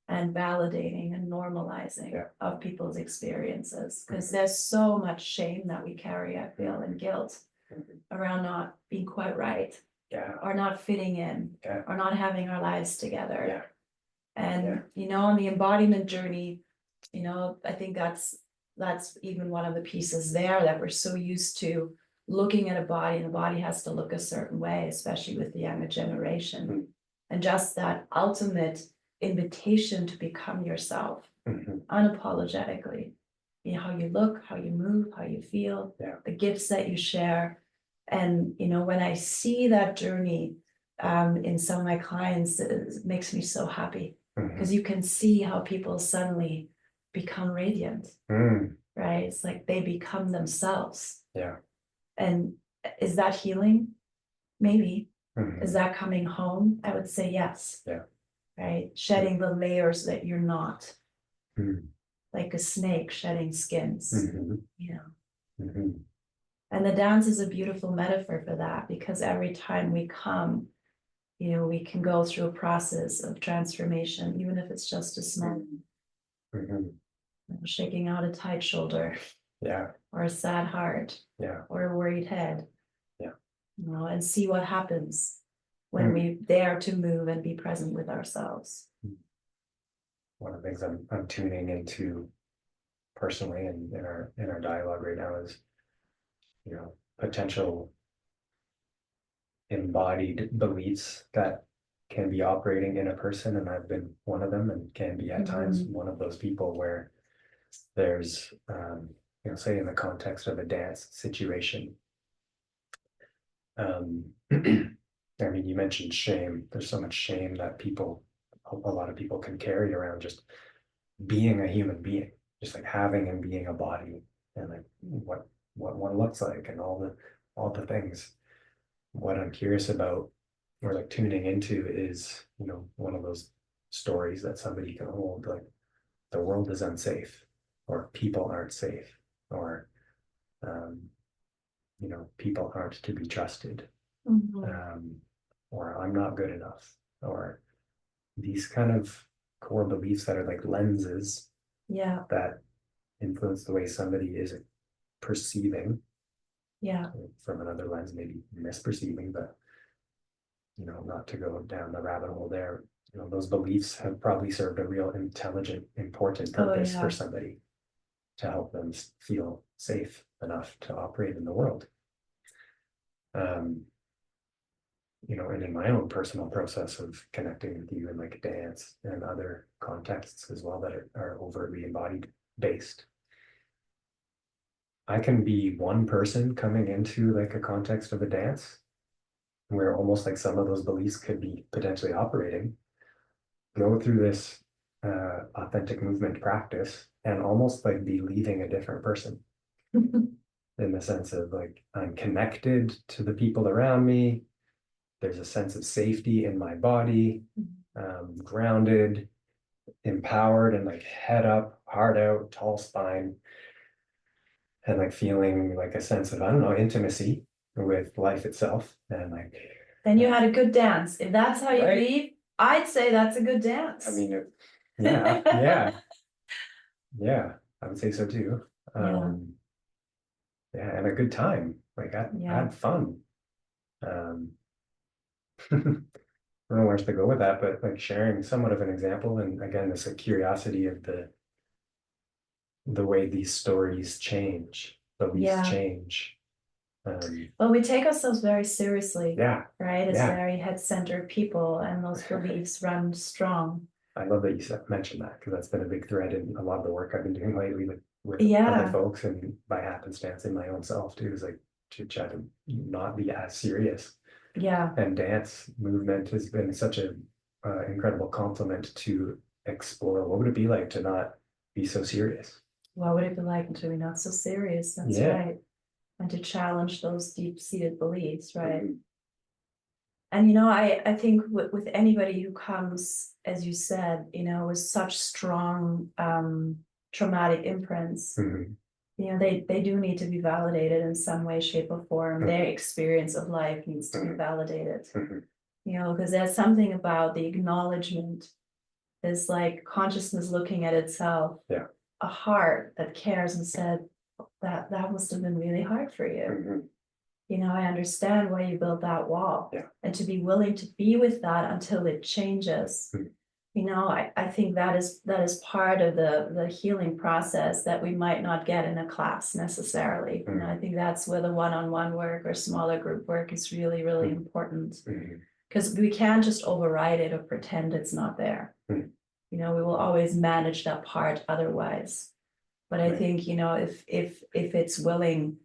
S2: and validating and normalizing of people's experiences. Because there's so much shame that we carry, I feel, and guilt around not being quite right, or not fitting in, or not having our lives together. And, you know, on the embodiment journey, you know, I think that's even one of the pieces there, that we're so used to looking at a body, and the body has to look a certain way, especially with the younger generation. And just that ultimate invitation to become yourself, unapologetically. You know, how you look, how you move, how you feel, the gifts that you share. And, you know, when I see that journey in some of my clients, it makes me so happy, because you can see how people suddenly become radiant, right? It's like they become themselves. And is that healing? Maybe. Is that coming home? I would say yes. Right? Shedding the layers that you're not. Like a snake shedding skins, you know. And the dance is a beautiful metaphor for that, because every time we come, you know, we can go through a process of transformation, even if it's just a small, shaking out a tight shoulder, or a sad heart, or a worried head, you know, and see what happens when we dare to move and be present with ourselves.
S3: One of the things I'm tuning into personally, and in our dialogue right now, is, you know, potential embodied beliefs that can be operating in a person, and I've been one of them, and can be at times one of those people, where there's you know, say in the context of a dance situation, I mean, you mentioned shame. There's so much shame that a lot of people can carry around just being a human being, just like having and being a body, and like what one looks like, and all the things. What I'm curious about, or like tuning into, is, you know, one of those stories that somebody can hold, like the world is unsafe, or people aren't safe, or you know, people aren't to be trusted, or I'm not good enough, or these kind of core beliefs that are like lenses that influence the way somebody is perceiving from another lens, maybe misperceiving, but, you know, not to go down the rabbit hole there. You know, those beliefs have probably served a real intelligent, important purpose for somebody, to help them feel safe enough to operate in the world. You know, and in my own personal process of connecting with you in like dance and other contexts as well that are overtly embodied based, I can be one person coming into like a context of a dance where almost like some of those beliefs could be potentially operating, go through this authentic movement practice, and almost like be leaving a different person. In the sense of like, I'm connected to the people around me. There's a sense of safety in my body, grounded, empowered, and like head up, heart out, tall spine, and like feeling like a sense of, I don't know, intimacy with life itself. And like,
S2: then you had a good dance. If that's how you leave, I'd say that's a good dance.
S3: I mean, yeah, I would say so too. Yeah, and a good time. Like I had fun. I don't know where to go with that, but like sharing somewhat of an example, and again, this like curiosity of the way these stories change, beliefs change.
S2: Well, we take ourselves very seriously, right? As
S3: Yeah.
S2: very head-centered people, and those beliefs run strong.
S3: I love that you mentioned that, because that's been a big thread in a lot of the work I've been doing lately with other folks, and by happenstance in my own self too, is like to try to not be as serious. And dance movement has been such an incredible compliment to explore what would it be like to not be so serious.
S2: What would it be like to be not so serious? That's right. And to challenge those deep-seated beliefs, right? And, I think with anybody who comes, as you said, with such strong traumatic imprints, they do need to be validated in some way, shape, or form. Their experience of life needs to be validated, because there's something about the acknowledgement. Is like consciousness looking at itself, a heart that cares and said, that must have been really hard for you. I understand why you built that wall, and to be willing to be with that until it changes. I think that is part of the healing process that we might not get in a class necessarily. I think that's where the one-on-one work or smaller group work is really, really important, because we can't just override it or pretend it's not there. We will always manage that part otherwise. But I think, if it's willing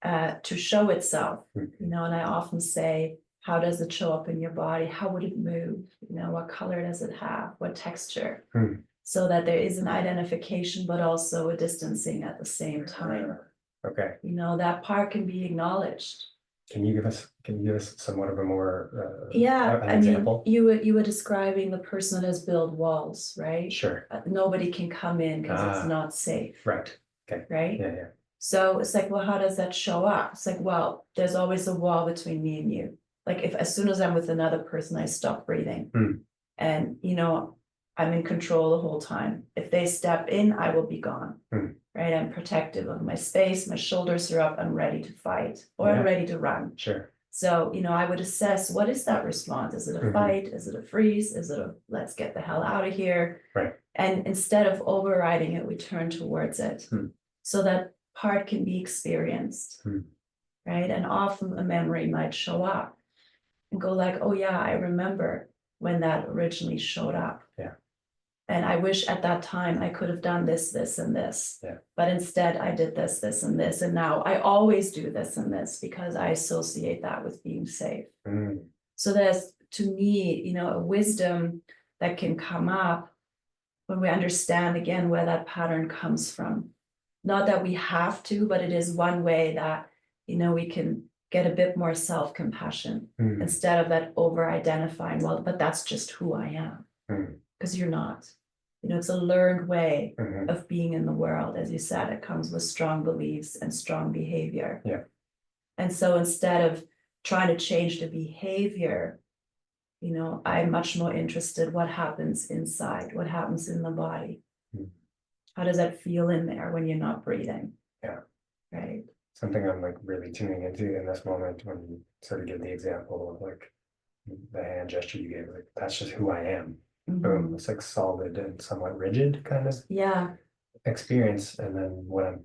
S2: to show itself, and I often say, how does it show up in your body? How would it move? What color does it have? What texture? So that there is an identification, but also a distancing at the same time.
S3: Okay.
S2: That part can be acknowledged.
S3: Can you give us somewhat of a more
S2: an
S3: example?
S2: You were describing the person that has built walls, right?
S3: Sure.
S2: Nobody can come in because it's not safe.
S3: Right. Okay.
S2: Right?
S3: Yeah.
S2: So it's like, well, how does that show up? It's like, well, there's always a wall between me and you. Like if as soon as I'm with another person, I stop breathing. And I'm in control the whole time. If they step in, I will be gone. Right? I'm protective of my space, my shoulders are up, I'm ready to fight, or I'm ready to run.
S3: Sure.
S2: So, I would assess, what is that response? Is it a fight? Is it a freeze? Is it a let's get the hell out of here?
S3: Right.
S2: And instead of overriding it, we turn towards it. So that part can be experienced. Right. And often a memory might show up and go like, oh yeah, I remember when that originally showed up.
S3: Yeah.
S2: And I wish at that time I could have done this, this, and this. Yeah. But instead I did this, this, and this. And now I always do this and this because I associate that with being safe. So there's, to me, a wisdom that can come up when we understand again where that pattern comes from. Not that we have to, but it is one way that, we can get a bit more self-compassion instead of that over-identifying, well, but that's just who I am. Because you're not. It's a learned way of being in the world. As you said, it comes with strong beliefs and strong behavior. Yeah. And so instead of trying to change the behavior, I'm much more interested what happens inside, what happens in the body. How does that feel in there when you're not breathing? Yeah. Right.
S3: Something I'm like really tuning into in this moment when you sort of give the example of like the hand gesture you gave, like that's just who I am. Boom, it's like solid and somewhat rigid kind of experience. And then what I'm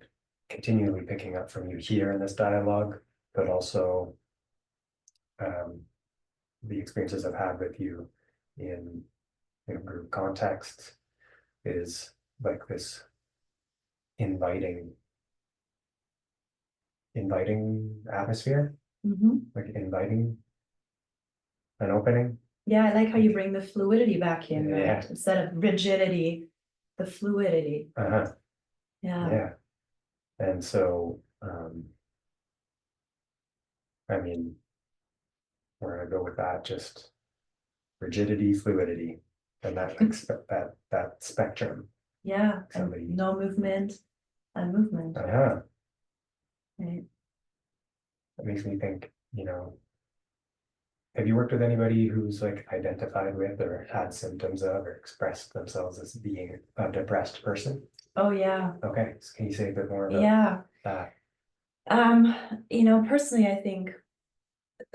S3: continually picking up from you here in this dialogue, but also the experiences I've had with you in group contexts is like this inviting atmosphere, like inviting an opening.
S2: Yeah, I like how you bring the fluidity back in, right? Instead of rigidity, the fluidity. Yeah.
S3: And so, I mean, we're gonna go with that, just rigidity, fluidity, and that that spectrum.
S2: Yeah, and no movement and movement. Right.
S3: That makes me think, have you worked with anybody who's like identified with or had symptoms of or expressed themselves as being a depressed person?
S2: Oh yeah.
S3: Okay, so can you say a bit more about that?
S2: Personally, I think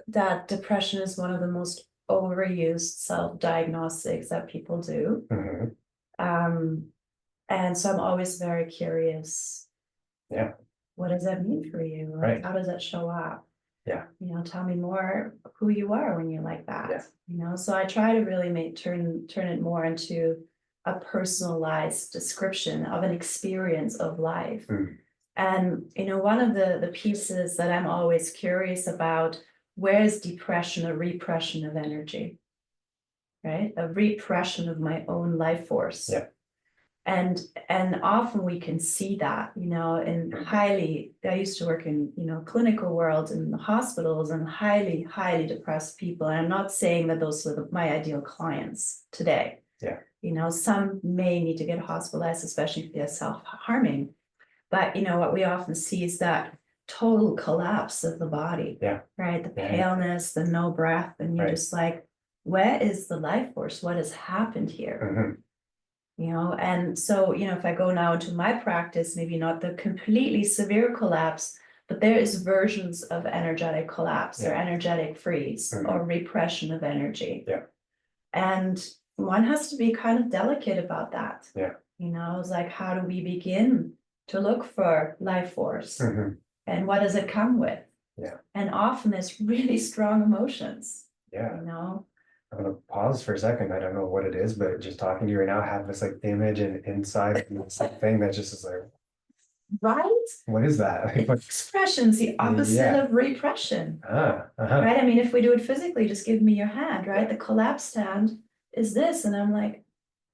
S2: that depression is one of the most overused self-diagnostics that people do. And so I'm always very curious. Yeah. What does that mean for you? Like, right. How does that show up? Yeah. Tell me more who you are when you're like that. Yeah. So I try to really turn it more into a personalized description of an experience of life. And, one of the pieces that I'm always curious about, where is depression a repression of energy, right? A repression of my own life force. Yeah. And often we can see that, you know, in highly, I used to work in, you know, clinical world in the hospitals, and highly depressed people. And I'm not saying that those are my ideal clients today.
S3: Yeah.
S2: You know, some may need to get hospitalized, especially if they're self-harming. But, you know, what we often see is that total collapse of the body.
S3: Yeah.
S2: Right. The
S3: Yeah.
S2: paleness, the no breath. And you're
S3: Right.
S2: just like, where is the life force? What has happened here?
S3: Mhm.
S2: You know, and so, you know, if I go now into my practice, maybe not the completely severe collapse, but there is versions of energetic collapse or
S3: Yeah.
S2: energetic freeze or repression of energy.
S3: Yeah.
S2: And one has to be kind of delicate about that.
S3: Yeah.
S2: You know, it's like, how do we begin to look for life force? And what does it come with?
S3: Yeah.
S2: And often it's really strong emotions.
S3: Yeah.
S2: You know,
S3: I'm gonna pause for a second. I don't know what it is, but just talking to you right now, I have this like image and inside of this like, thing that just is like,
S2: right?
S3: what is that? Like, what-
S2: Expression's the opposite
S3: Yeah.
S2: of repression.
S3: uh-huh.
S2: Right? I mean, if we do it physically, just give me your hand, right?
S3: Yeah.
S2: The collapsed hand is this, and I'm like,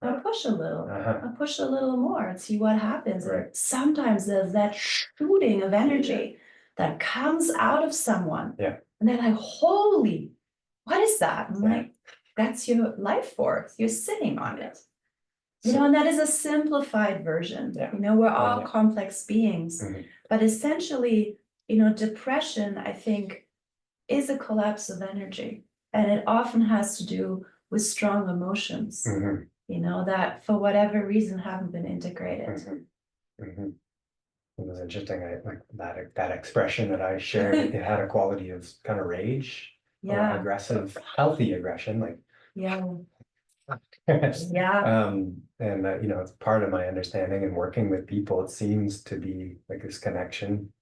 S2: I'll push a little, I'll push a little more and see what happens. And
S3: Right.
S2: sometimes there's that shooting of energy that comes out of someone.
S3: Yeah.
S2: And they're like, holy, what is that? I'm
S3: Yeah.
S2: like, that's your life force. You're sitting on it. You
S3: So-
S2: know, and that is a simplified version.
S3: Yeah.
S2: You know, we're all
S3: Yeah.
S2: complex beings. But essentially, you know, depression, I think, is a collapse of energy. And it often has to do with strong emotions, you know, that for whatever reason haven't been integrated.
S3: It was interesting. I like that expression that I shared. It had a quality of kind of rage or
S2: Yeah,
S3: aggressive, healthy aggression, like
S2: yeah, yeah,
S3: and you know, it's part of my understanding and working with people. It seems to be like this connection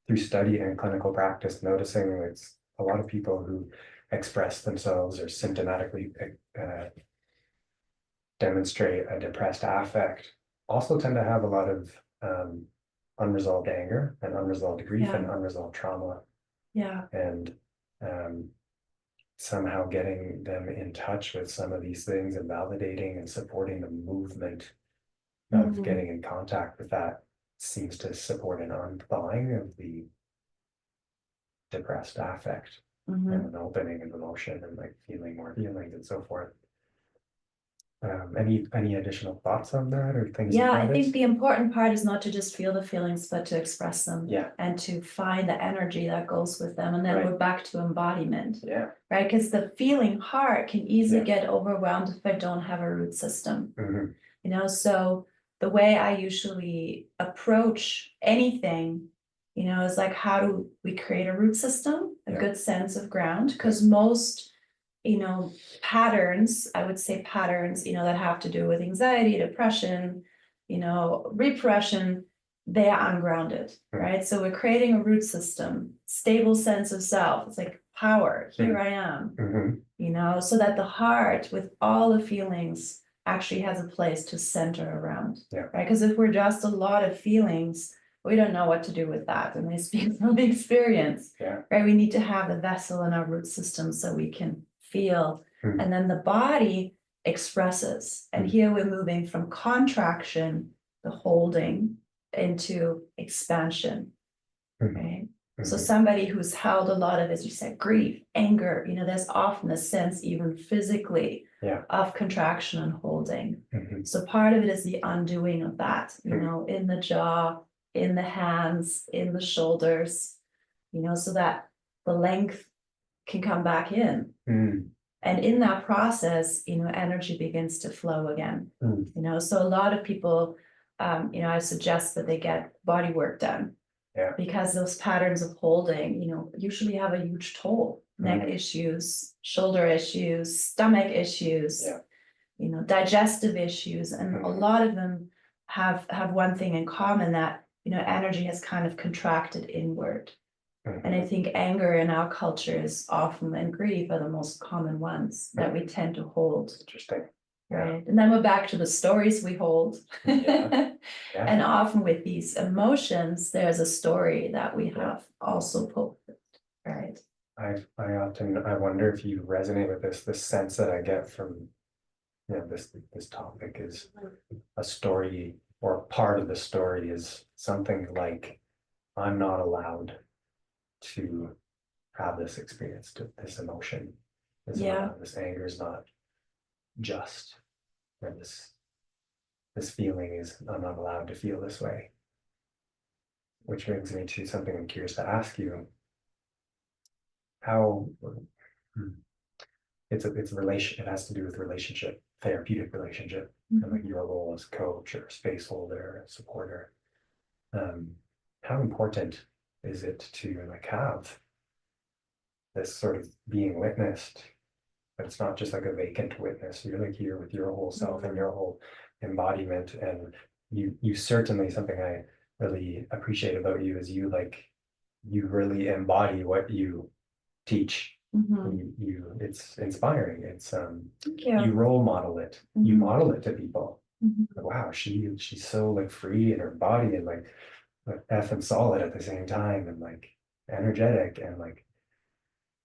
S3: through study and clinical practice, noticing it's a lot of people who express themselves or symptomatically demonstrate a depressed affect also tend to have a lot of unresolved anger and unresolved grief
S2: Yeah.
S3: and unresolved trauma,
S2: yeah,
S3: and somehow getting them in touch with some of these things and validating and supporting the movement of getting in contact with that seems to support an unthawing of the depressed affect and an opening of emotion and like feeling more feelings and so forth. Any additional thoughts on that or things?
S2: Yeah, I think the important part is not to just feel the feelings, but to express them.
S3: Yeah.
S2: And to find the energy that goes with them. And then
S3: Right.
S2: we're back to embodiment.
S3: Yeah.
S2: Right? Because the feeling heart can easily
S3: Yeah.
S2: get overwhelmed if I don't have a root system.
S3: Mm-hmm.
S2: You know, so the way I usually approach anything, you know, is like, how do we create a root system, a
S3: Yeah.
S2: good sense of ground? Because most, you know, patterns, I would say patterns, you know, that have to do with anxiety, depression, you know, repression, they are ungrounded, right? So we're creating a root system, stable sense of self. It's like power, here I am, you know, so that the heart with all the feelings actually has a place to center around,
S3: Yeah.
S2: right? Because if we're just a lot of feelings, we don't know what to do with that. And I speak from experience,
S3: Yeah.
S2: right? We need to have the vessel in our root system so we can feel, and then the body expresses. And here we're moving from contraction, the holding, into expansion, right? So somebody who's held a lot of, as you said, grief, anger, you know, there's often a sense even physically of contraction and holding. So part of it is the undoing of that, you know, in the jaw, in the hands, in the shoulders, you know, so that the length can come back in. And in that process, you know, energy begins to flow again. You know, so a lot of people, you know, I suggest that they get body work done.
S3: Yeah.
S2: Because those patterns of holding, you know, usually have a huge toll. Neck issues, shoulder issues, stomach issues, you know, digestive issues. And a lot of them have one thing in common, that, you know, energy has kind of contracted inward. And I think anger in our culture is often, and grief are the most common ones that we tend to hold.
S3: Interesting.
S2: Right. And then we're back to the stories we hold.
S3: Yeah.
S2: And often with these emotions, there's a story that we have also put, right?
S3: I wonder if you resonate with this sense that I get from this topic is a story, or part of the story is something like, I'm not allowed to have this experience, to this emotion. This anger is not just, and this feeling is, I'm not allowed to feel this way. Which brings me to something I'm curious to ask you. How it's a relation, it has to do with relationship, therapeutic relationship, and like your role as coach or space holder, supporter. How important is it to like have this sort of being witnessed, but it's not just like a vacant witness. You're like here with your whole self and your whole embodiment, and you certainly, something I really appreciate about you is you really embody what you teach. It's inspiring. It's you role model it. You model it to people. Wow, she's so like free in her body and like effing solid at the same time, and like energetic and like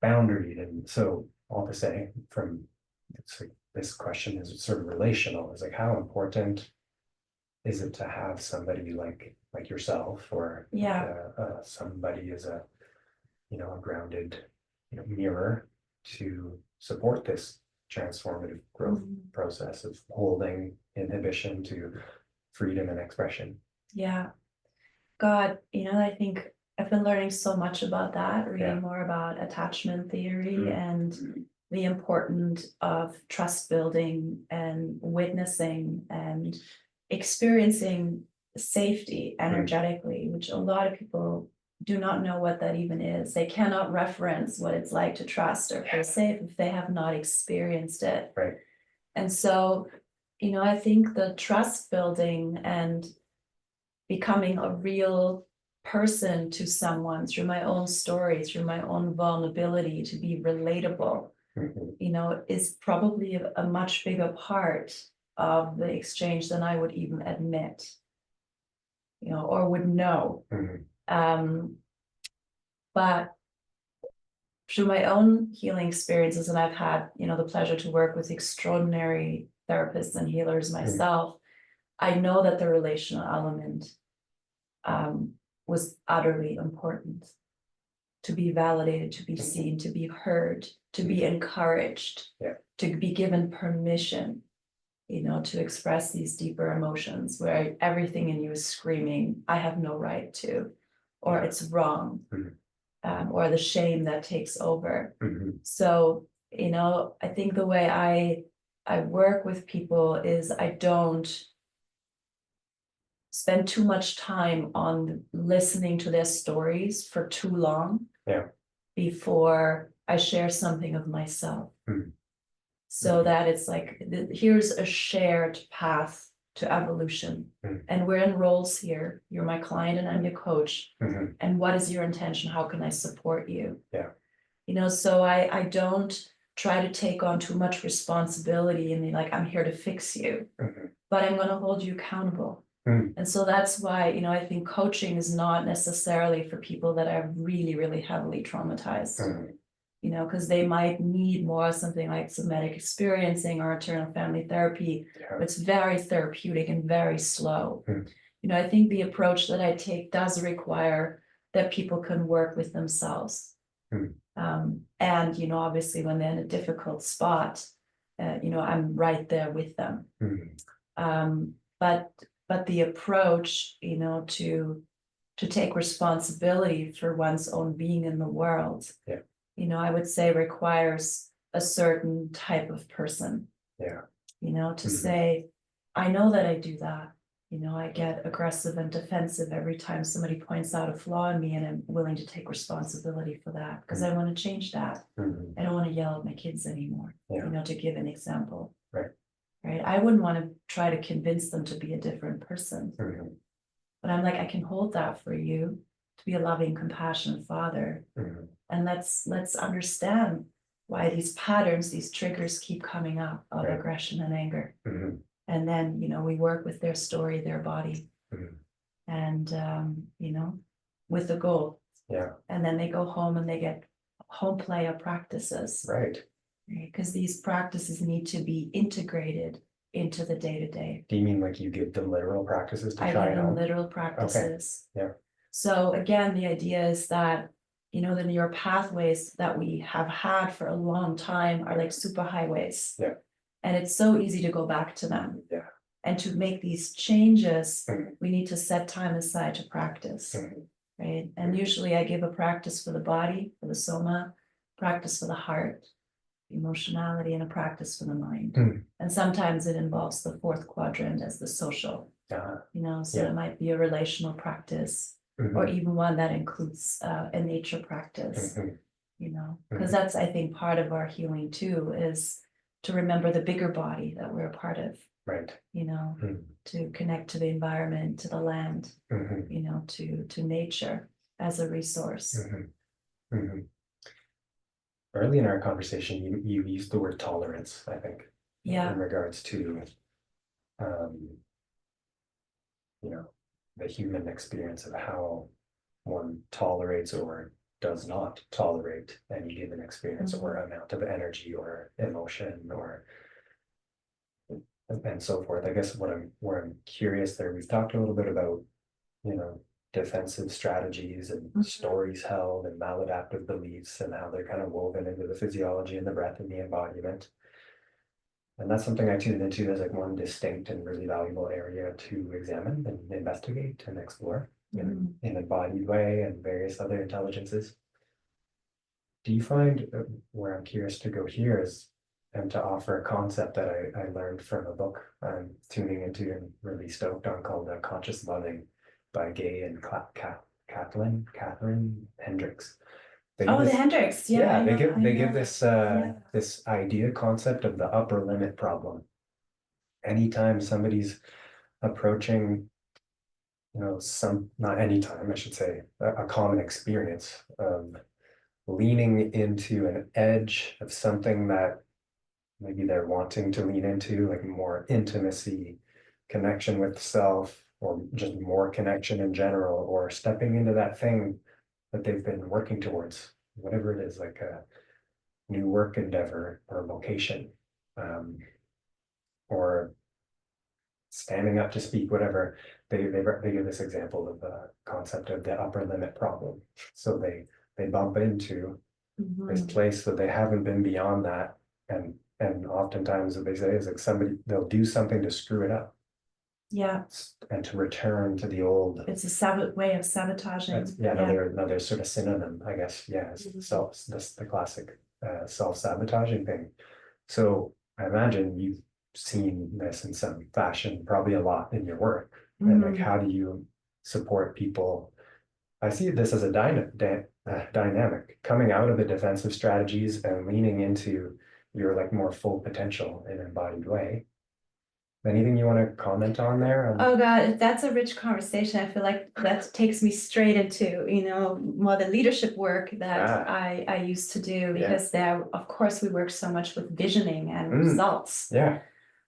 S3: boundaried. And so all to say, from it's like this question is sort of relational. It's like, how important is it to have somebody like yourself, or somebody as a a grounded mirror to support this transformative growth process of holding inhibition to freedom and expression?
S4: Yeah. God, I think I've been learning so much about that, reading more about attachment theory and the importance of trust building and witnessing and experiencing safety energetically, which a lot of people do not know what that even is. They cannot reference what it's like to trust or feel safe if they have not experienced it.
S3: Right.
S4: And so, I think the trust building and becoming a real person to someone through my own story, through my own vulnerability, to be relatable, is probably a much bigger part of the exchange than I would even admit, or would know. But through my own healing experiences, and I've had, the pleasure to work with extraordinary therapists and healers myself, I know that the relational element was utterly important. To be validated, to be seen, to be heard, to be encouraged, to be given permission, to express these deeper emotions where everything in you is screaming, I have no right to, or it's wrong, or the shame that takes over. So, I think the way I work with people is I don't spend too much time on listening to their stories for too long before I share something of myself. So that it's like, here's a shared path to evolution. And we're in roles here. You're my client and I'm your coach. And what is your intention? How can I support you? So I don't try to take on too much responsibility and be like, I'm here to fix you, but I'm going to hold you accountable. And so that's why, I think coaching is not necessarily for people that are really, really heavily traumatized, because they might need more something like somatic experiencing or internal family therapy. It's very therapeutic and very slow. I think the approach that I take does require that people can work with themselves. And, obviously when they're in a difficult spot, I'm right there with them. But the approach, to take responsibility for one's own being in the world, I would say requires a certain type of person. To say, I know that I do that. I get aggressive and defensive every time somebody points out a flaw in me, and I'm willing to take responsibility for that because I want to change that. I don't want to yell at my kids anymore, to give an example. Right. I wouldn't want to try to convince them to be a different person. But I'm like, I can hold that for you, to be a loving, compassionate father. And let's understand why these patterns, these triggers keep coming up of aggression and anger. And then, we work with their story, their body. And, with the goal. And then they go home and they get home play or practices. Because these practices need to be integrated into the day-to-day.
S3: Do you mean like you give them literal practices to
S4: I
S3: try
S4: give
S3: it
S4: them
S3: on?
S4: literal practices.
S3: Yeah.
S4: So again, the idea is that, you know, the neural pathways that we have had for a long time are like superhighways.
S3: Yeah.
S4: And it's so easy to go back to them.
S3: Yeah.
S4: And to make these changes,
S3: Mhm.
S4: we need to set time aside to practice,
S3: Mhm.
S4: right? And usually I give a practice for the body, for the soma, practice for the heart, emotionality, and a practice for the mind.
S3: Mhm.
S4: And sometimes it involves the fourth quadrant as the social, you know, so
S3: Yeah.
S4: it might be a relational practice, or even one that includes a nature practice, you know, because that's, I think, part of our healing too, is to remember the bigger body that we're a part of,
S3: Right.
S4: you know,
S3: Mhm.
S4: to connect to the environment, to the land,
S3: Mhm.
S4: you know, to nature as a resource.
S3: Mhm. Mhm. Early in our conversation, you used the word tolerance, I think,
S4: Yeah.
S3: in regards to, you know, the human experience of how one tolerates or does not tolerate any given experience or amount of energy or emotion or and so forth. I guess where I'm curious there, we've talked a little bit about, you know, defensive strategies and stories held and maladaptive beliefs and how they're kind of woven into the physiology and the breath and the embodiment. And that's something I tuned into as like one distinct and really valuable area to examine and investigate and explore in an embodied way and various other intelligences. Do you find where I'm curious to go here is and to offer a concept that I learned from a book I'm tuning into and really stoked on called Conscious Loving by Gay and Catherine Hendricks.
S4: Oh, the Hendricks,
S3: yeah, they give this this idea concept of the upper limit problem. Anytime somebody's approaching, you know, not anytime, I should say, a common experience of leaning into an edge of something that maybe they're wanting to lean into, like more intimacy, connection with self, or just more connection in general, or stepping into that thing that they've been working towards, whatever it is, like a new work endeavor or vocation, or standing up to speak, whatever. They give this example of the concept of the upper limit problem. So they bump into this place that they haven't been beyond that, and oftentimes what they say is like they'll do something to screw it up.
S4: Yeah.
S3: And to return to the old.
S4: It's a way of sabotaging.
S3: Another sort of synonym, I guess. Yeah, it's the classic self-sabotaging thing. So I imagine you've seen this in some fashion, probably a lot in your work. And like, how do you support people? I see this as a dynamic coming out of the defensive strategies and leaning into your like more full potential in an embodied way. Anything you want to comment on there?
S4: Oh God, that's a rich conversation. I feel like that takes me straight into, you know, more the leadership work that I used to do, because there, of course, we work so much with visioning and results.
S3: Yeah.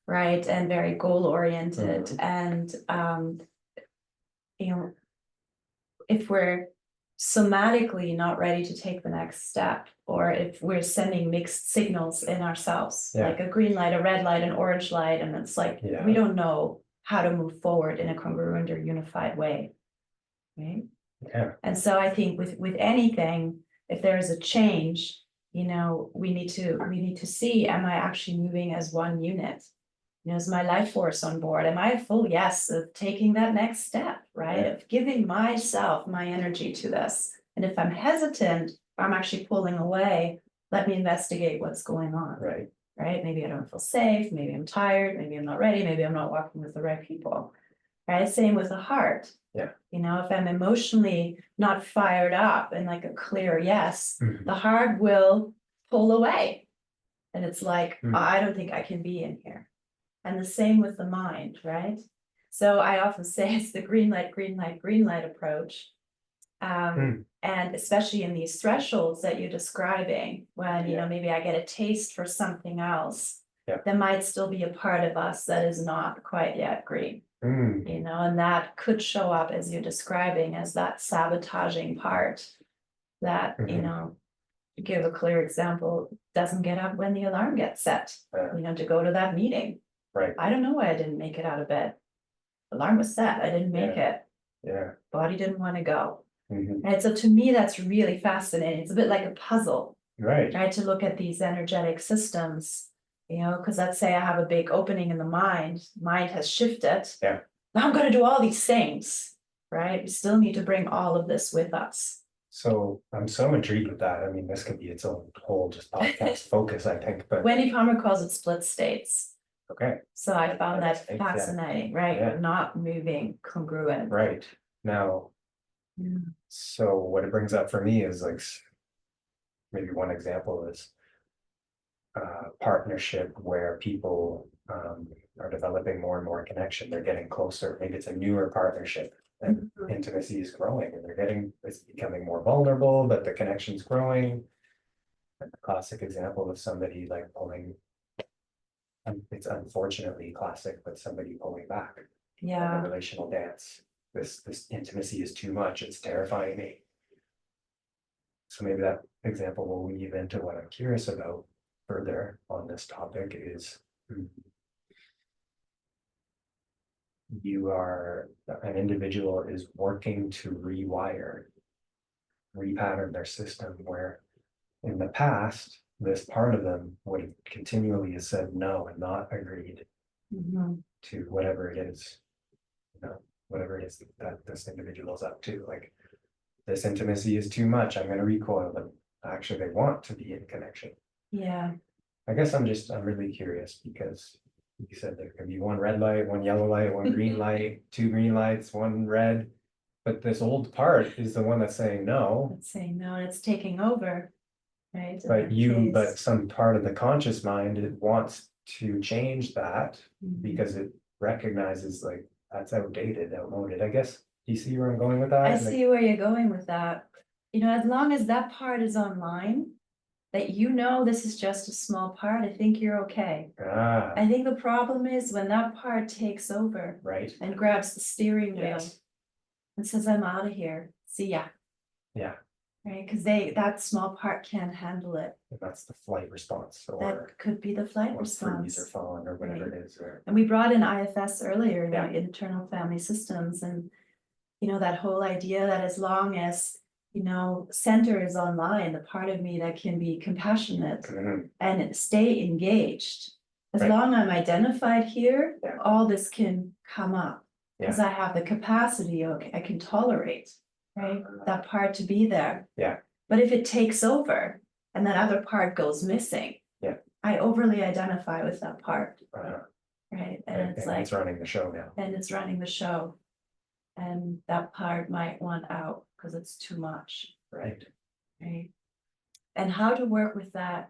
S4: Right. And very goal oriented. And you know, if we're somatically not ready to take the next step, or if we're sending mixed signals in ourselves, like a green light, a red light, an orange light, and it's like we don't know how to move forward in a congruent or unified way, right? And so I think with anything, if there is a change, you know, we need to see, am I actually moving as one unit? You know, is my life force on board? Am I a full yes of taking that next step, right? Of giving myself my energy to this. And if I'm hesitant, I'm actually pulling away, let me investigate what's going on. Right? Maybe I don't feel safe, maybe I'm tired, maybe I'm not ready, maybe I'm not walking with the right people. Right? Same with the heart. You know, if I'm emotionally not fired up and like a clear yes, the heart will pull away. And it's like, I don't think I can be in here. And the same with the mind, right? So I often say it's the green light, green light, green light approach. And especially in these thresholds that you're describing, when, you know, maybe I get a taste for something else, there might still be a part of us that is not quite yet green. You know, and that could show up as you're describing as that sabotaging part that, you know, to give a clear example, doesn't get up when the alarm gets set, to go to that meeting.
S3: Right.
S4: I don't know why I didn't make it out of bed. Alarm was set, I didn't make it.
S3: Yeah.
S4: Body didn't want to go.
S3: Mhm.
S4: And so to me, that's really fascinating. It's a bit like a puzzle,
S3: Right.
S4: right? To look at these energetic systems, because let's say I have a big opening in the mind has shifted.
S3: Yeah.
S4: Now I'm going to do all these things, right? We still need to bring all of this with us.
S3: So I'm so intrigued with that. I mean, this could be its own whole just podcast focus, I think, but
S4: Wendy Palmer calls it split states.
S3: okay.
S4: So I found that
S3: Yeah.
S4: fascinating, right?
S3: Yeah.
S4: Not moving, congruent.
S3: Right. Now, so what it brings up for me is like, maybe one example is partnership where people are developing more and more connection. They're getting closer. Maybe it's a newer partnership and intimacy is growing and it's becoming more vulnerable, but the connection's growing. A classic example of somebody like pulling, it's unfortunately classic, but somebody pulling back.
S4: Yeah.
S3: Like a relational dance. This intimacy is too much. It's terrifying me. So maybe that example will weave into what I'm curious about further on this topic is an individual is working to repattern their system where in the past, this part of them would have continually said no and not agreed to whatever it is, whatever it is that this individual is up to. Like, this intimacy is too much. I'm going to recoil them. Actually, they want to be in connection.
S4: Yeah.
S3: I guess I'm really curious because you said there can be one red light, one yellow light, one green light, two green lights, one red. But this old part is the one that's saying no.
S4: It's saying no, and it's taking over, right?
S3: But some part of the conscious mind, it wants to change that because it recognizes like that's outdated, outmoded. I guess. Do you see where I'm going with that?
S4: I see where you're going with that. As long as that part is online, that this is just a small part, I think you're okay. I think the problem is when that part takes over,
S3: right,
S4: and grabs the steering wheel and says, I'm out of here. See ya.
S3: Yeah.
S4: Right, because that small part can't handle it.
S3: That's the flight response, or
S4: that could be the flight response,
S3: freeze or falling or whatever it is.
S4: And we brought in IFS earlier, internal family systems, and that whole idea that as long as center is online, the part of me that can be compassionate and stay engaged, as long as I'm identified here, all this can come up because I have the capacity. Okay, I can tolerate. Right, that part to be there.
S3: Yeah.
S4: But if it takes over and that other part goes missing, I overly identify with that part. Right. And it's like
S3: it's running the show now.
S4: And it's running the show. And that part might want out because it's too much.
S3: Right.
S4: Right. And how to work with that,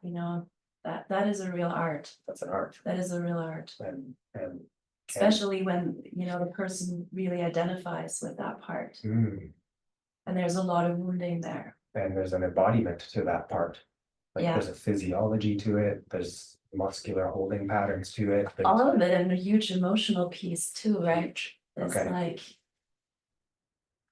S4: that is a real art.
S3: That's an art.
S4: That is a real art.
S3: And
S4: especially when the person really identifies with that part. And there's a lot of wounding there.
S3: And there's an embodiment to that part. Like there's a physiology to it. There's muscular holding patterns to it.
S4: All of it, and a huge emotional piece too, right? It's like,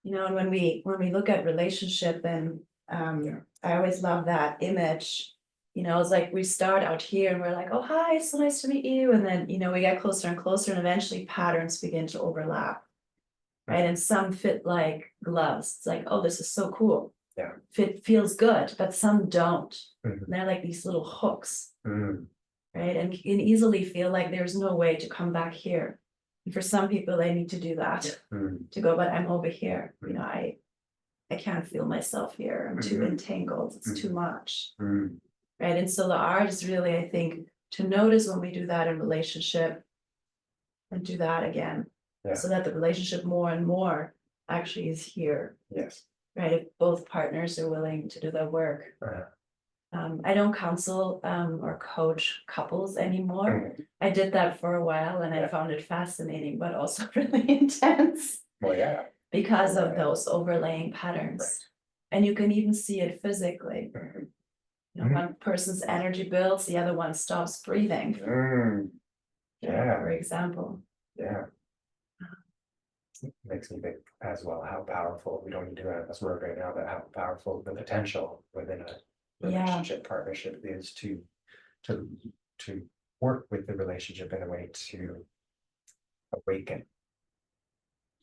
S4: and when we look at relationship, and I always love that image. It's like we start out here and we're like, oh, hi, so nice to meet you. And then, we get closer and closer, and eventually patterns begin to overlap. Right. And some fit like gloves. It's like, oh, this is so cool.
S3: Yeah.
S4: Feels good, but some don't. They're like these little hooks. Right. And you can easily feel like there's no way to come back here. And for some people, they need to do that to go, but I'm over here. I can't feel myself here. I'm too entangled. It's too much. Right. And so the art is really, I think, to notice when we do that in relationship and do that again. So that the relationship more and more actually is here.
S3: Yes.
S4: Right. If both partners are willing to do the work. I don't counsel or coach couples anymore. I did that for a while and I found it fascinating, but also really intense.
S3: Well,
S4: because of those overlaying patterns. And you can even see it physically. One person's energy builds, the other one stops breathing. For example.
S3: Yeah. It makes me think as well how powerful, we don't need to have this word right now, but how powerful the potential within relationship partnership is to work with the relationship in a way to awaken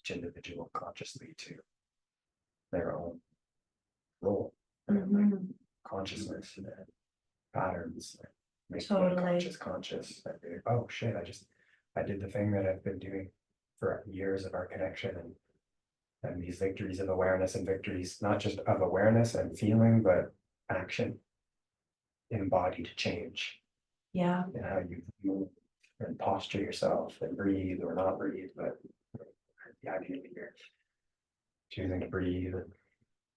S3: each individual consciously to their own role,
S4: Mhm.
S3: consciousness and patterns, making
S4: Totally.
S3: conscious, and be like, oh shit, I did the thing that I've been doing for years of our connection, and these victories of awareness, and victories not just of awareness and feeling, but action, embodied change
S4: Yeah,
S3: in how you move and posture yourself and breathe or not breathe, but ideally you're choosing to breathe.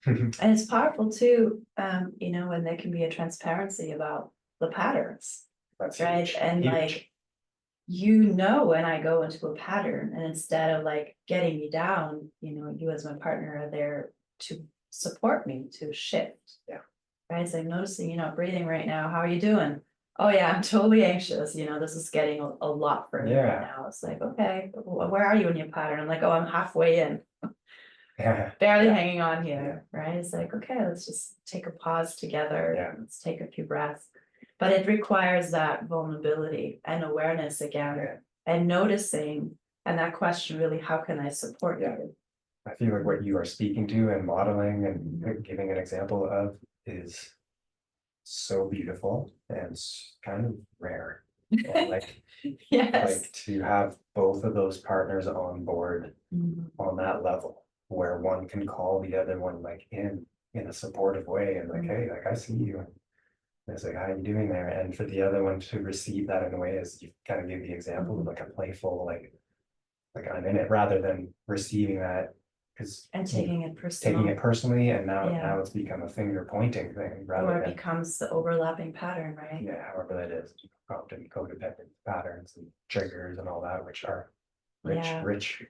S4: and it's powerful too, you know, when there can be a transparency about the patterns,
S3: That's
S4: right?
S3: huge,
S4: And
S3: huge.
S4: like, you know, when I go into a pattern, and instead of like getting me down, you know, you as my partner are there to support me to shift.
S3: Yeah.
S4: Right, it's like noticing you're not breathing right now. How are you doing? Oh yeah, I'm totally anxious. You know, this is getting a lot for me right
S3: Yeah.
S4: now. It's like, okay, where are you in your pattern? I'm like, oh, I'm halfway in,
S3: Yeah,
S4: barely
S3: yeah.
S4: hanging on here, right? It's like, okay, let's just take a pause together.
S3: Yeah.
S4: Let's take a few breaths. But it requires that vulnerability and awareness again,
S3: Yeah.
S4: and noticing, and that question really, how can I support
S3: Yeah.
S4: you?
S3: I feel like what you are speaking to and modeling and giving an example of is so beautiful and kind of rare. And like,
S4: Yes.
S3: like to have both of those partners on board
S4: Mhm.
S3: on that level, where one can call the other one like in a supportive way and like, hey, like I see you. And it's like, how are you doing there? And for the other one to receive that in a way, as you kind of gave the example of like a playful, like I'm in it, rather than receiving that because
S4: And taking it personal.
S3: personally, and now
S4: Yeah.
S3: it's become a finger pointing thing
S4: Or
S3: rather
S4: it
S3: than
S4: becomes the overlapping pattern, right?
S3: yeah, however that is, often codependent patterns and triggers and all that, which are rich,
S4: Yeah.
S3: rich,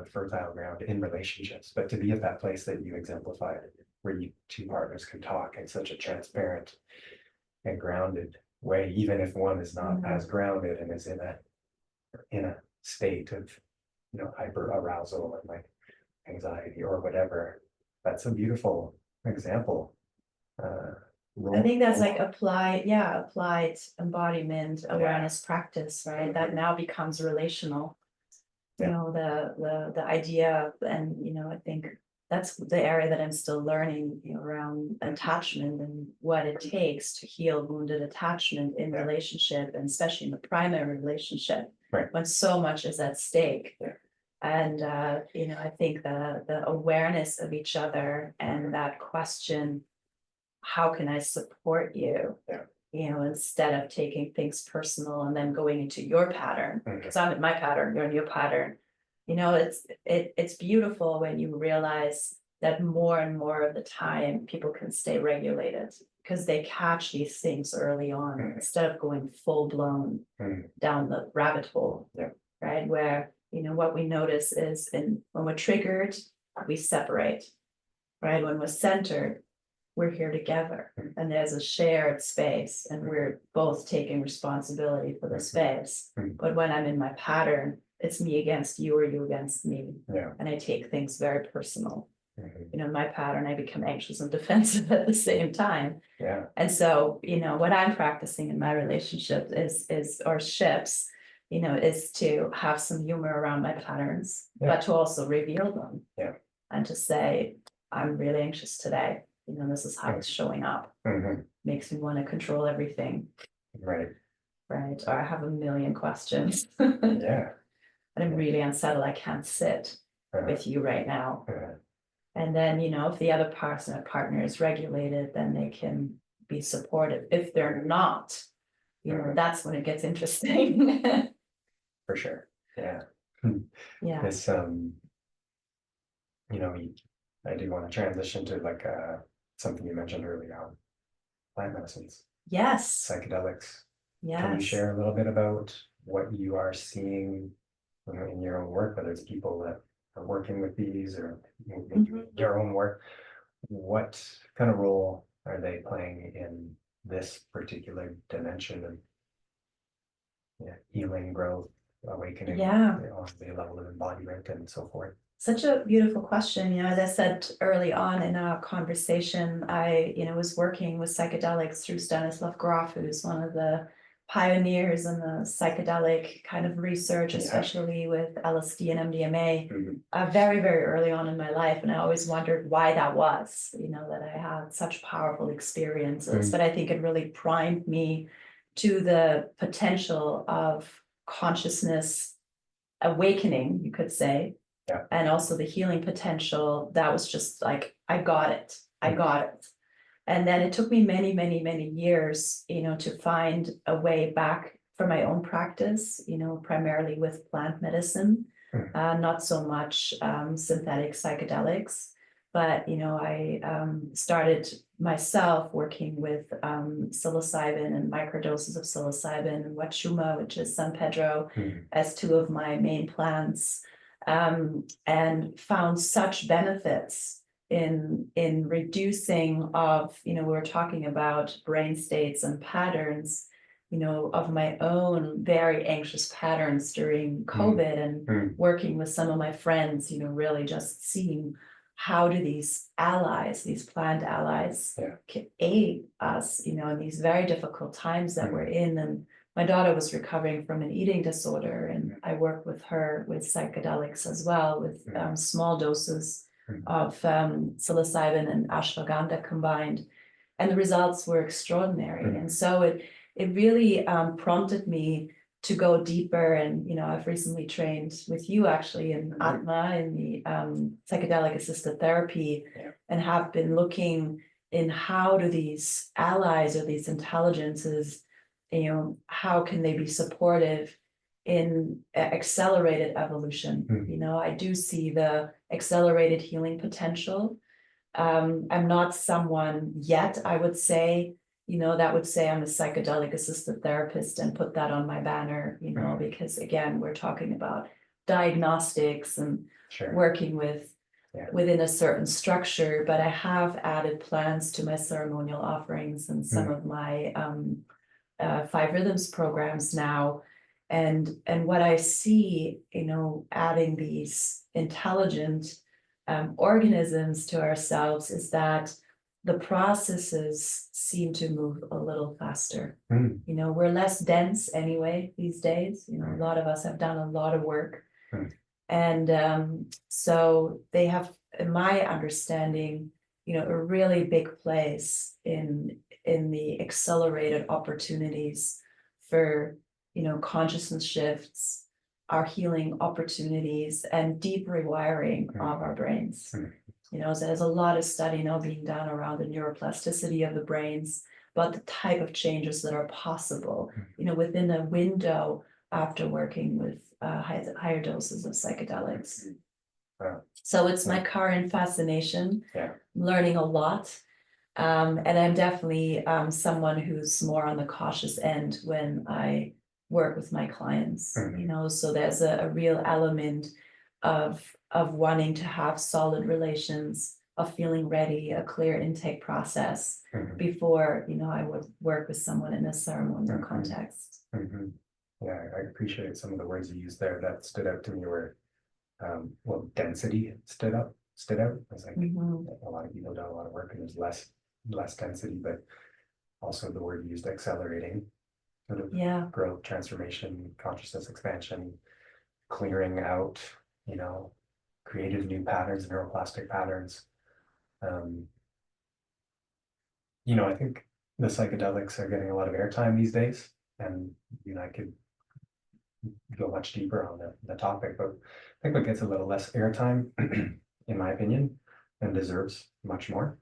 S3: fertile ground in relationships. But to be at that place that you exemplified, where you two partners can talk in such a transparent and grounded way, even if one is not
S4: Mhm.
S3: as grounded and is in a state of hyper arousal and like anxiety or whatever. That's a beautiful example.
S4: I think that's like applied embodiment, awareness practice, right? That now becomes relational. You
S3: Yeah.
S4: know, the idea, and I think that's the area that I'm still learning, around attachment and what it takes to heal wounded attachment in
S3: Yeah.
S4: relationship, and especially in the primary relationship,
S3: Right.
S4: when so much is at stake.
S3: Yeah.
S4: And I think the awareness of each other and that question, how can I support you?
S3: Yeah.
S4: Instead of taking things personal and then going into your pattern, because I'm in my pattern, you're in your pattern. It's beautiful when you realize that more and more of the time people can stay regulated because they catch these things early on instead of going full blown down the rabbit hole.
S3: Yeah.
S4: Right, where what we notice is when we're triggered, we separate. Right, when we're centered, we're here together, and there's a shared space, and we're both taking responsibility for the space. But when I'm in my pattern, it's me against you or you against me.
S3: Yeah.
S4: And I take things very personal. In my pattern, I become anxious and defensive at the same time.
S3: Yeah.
S4: And so, what I'm practicing in my relationship is to have some humor around my patterns, but to also reveal them.
S3: Yeah.
S4: And to say, I'm really anxious today. This is how it's showing up. Makes me want to control everything.
S3: Right.
S4: Right. Or I have a million questions.
S3: Yeah.
S4: And I'm really unsettled. I can't sit with you right now. And then, if the other partner is regulated, then they can be supportive. If they're not, that's when it gets interesting.
S3: For sure. Yeah.
S4: Yeah.
S3: It's I do want to transition to like something you mentioned earlier on, plant medicines,
S4: Yes.
S3: psychedelics.
S4: Yes.
S3: Can you share a little bit about what you are seeing in your own work, whether it's people that are working with these or your own work? What kind of role are they playing in this particular dimension of healing, growth, awakening, on the level of embodiment and so forth?
S4: Such a beautiful question. As I said early on in our conversation, I, was working with psychedelics through Stanislav Grof, who's one of the pioneers in the psychedelic kind of research, especially with LSD and MDMA, very, very early on in my life. And I always wondered why that was, that I had such powerful experiences. But I think it really primed me to the potential of consciousness awakening, you could say.
S3: Yeah.
S4: And also the healing potential. That was just like, I got it. And then it took me many, many, many years, to find a way back for my own practice, primarily with plant medicine, not so much synthetic psychedelics. But, I started myself working with psilocybin and microdoses of psilocybin and Wachuma, which is San Pedro, as two of my main plants. And found such benefits in reducing of, we were talking about brain states and patterns, of my own very anxious patterns during COVID and working with some of my friends, really just seeing how do these allies, these plant allies, aid us, in these very difficult times that we're in. And my daughter was recovering from an eating disorder, and I worked with her with psychedelics as well, with small doses of psilocybin and ashwagandha combined, and the results were extraordinary. And so it really prompted me to go deeper. And I've recently trained with you actually in Atma, in the psychedelic assisted therapy, and have been looking in how do these allies or these intelligences, how can they be supportive in accelerated evolution? I do see the accelerated healing potential. I'm not someone yet, I would say, that would say I'm a psychedelic assisted therapist and put that on my banner, because again, we're talking about diagnostics and working with within a certain structure. But I have added plants to my ceremonial offerings and some of my 5 Rhythms programs now. And what I see, adding these intelligent organisms to ourselves is that the processes seem to move a little faster. We're less dense anyway these days. A lot of us have done a lot of work. And so they have, in my understanding, a really big place in the accelerated opportunities for, consciousness shifts, our healing opportunities, and deep rewiring of our brains. So there's a lot of study now being done around the neuroplasticity of the brains, about the type of changes that are possible, within a window after working with higher doses of psychedelics. So it's my current fascination, learning a lot. And I'm definitely someone who's more on the cautious end when I work with my clients, so there's a real element of wanting to have solid relations, of feeling ready, a clear intake process before, I would work with someone in a ceremonial context.
S3: Yeah, I appreciate some of the words you used there that stood out to me were, density stood out. I was like, a lot of people do a lot of work and there's less density, but also the word used, accelerating, sort of growth, transformation, consciousness expansion, clearing out, creative new patterns, neuroplastic patterns. I think the psychedelics are getting a lot of airtime these days, and I could go much deeper on the topic, but I think what gets a little less airtime, in my opinion, and deserves much more,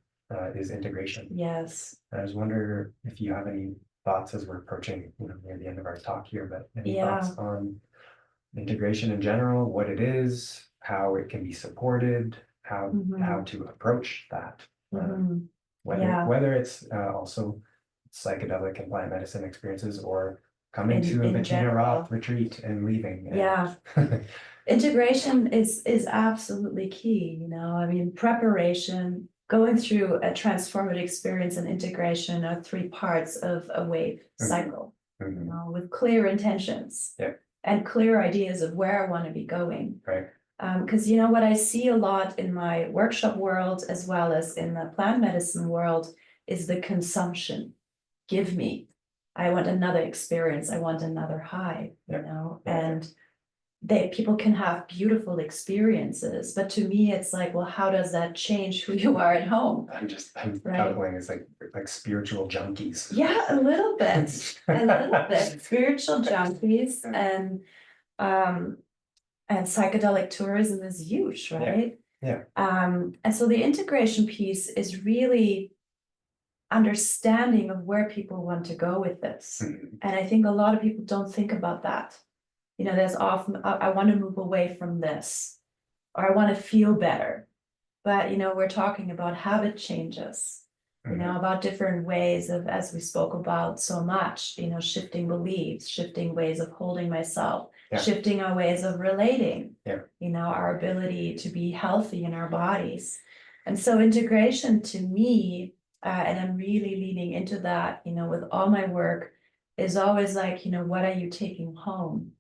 S3: is integration.
S4: Yes.
S3: I just wonder if you have any thoughts as we're approaching, near the end of our talk here, but any thoughts on integration in general, what it is, how it can be supported, how to approach that, whether it's also psychedelic and plant medicine experiences or coming to a Bettina Rothe retreat and leaving.
S4: Integration is absolutely key. Preparation, going through a transformative experience and integration are 3 parts of a wave cycle, with clear intentions and clear ideas of where I want to be going. Because you know what I see a lot in my workshop world as well as in the plant medicine world is the consumption. Give me, I want another experience, I want another high, you know, and people can have beautiful experiences, but to me, it's like, well, how does that change who you are at home?
S3: I'm
S4: Right.
S3: calculating as like spiritual junkies.
S4: Yeah, a little bit, spiritual junkies and psychedelic tourism is huge, right?
S3: Yeah.
S4: And so the integration piece is really understanding of where people want to go with this. And I think a lot of people don't think about that. You know, there's often, I want to move away from this, or I want to feel better. But, you know, we're talking about habit changes, you know, about different ways of, as we spoke about so much, you know, shifting beliefs, shifting ways of holding myself, shifting our ways of relating, you know, our ability to be healthy in our bodies. And so integration to me, and I'm really leaning into that, you know, with all my work, is always like, you know, what are you taking home?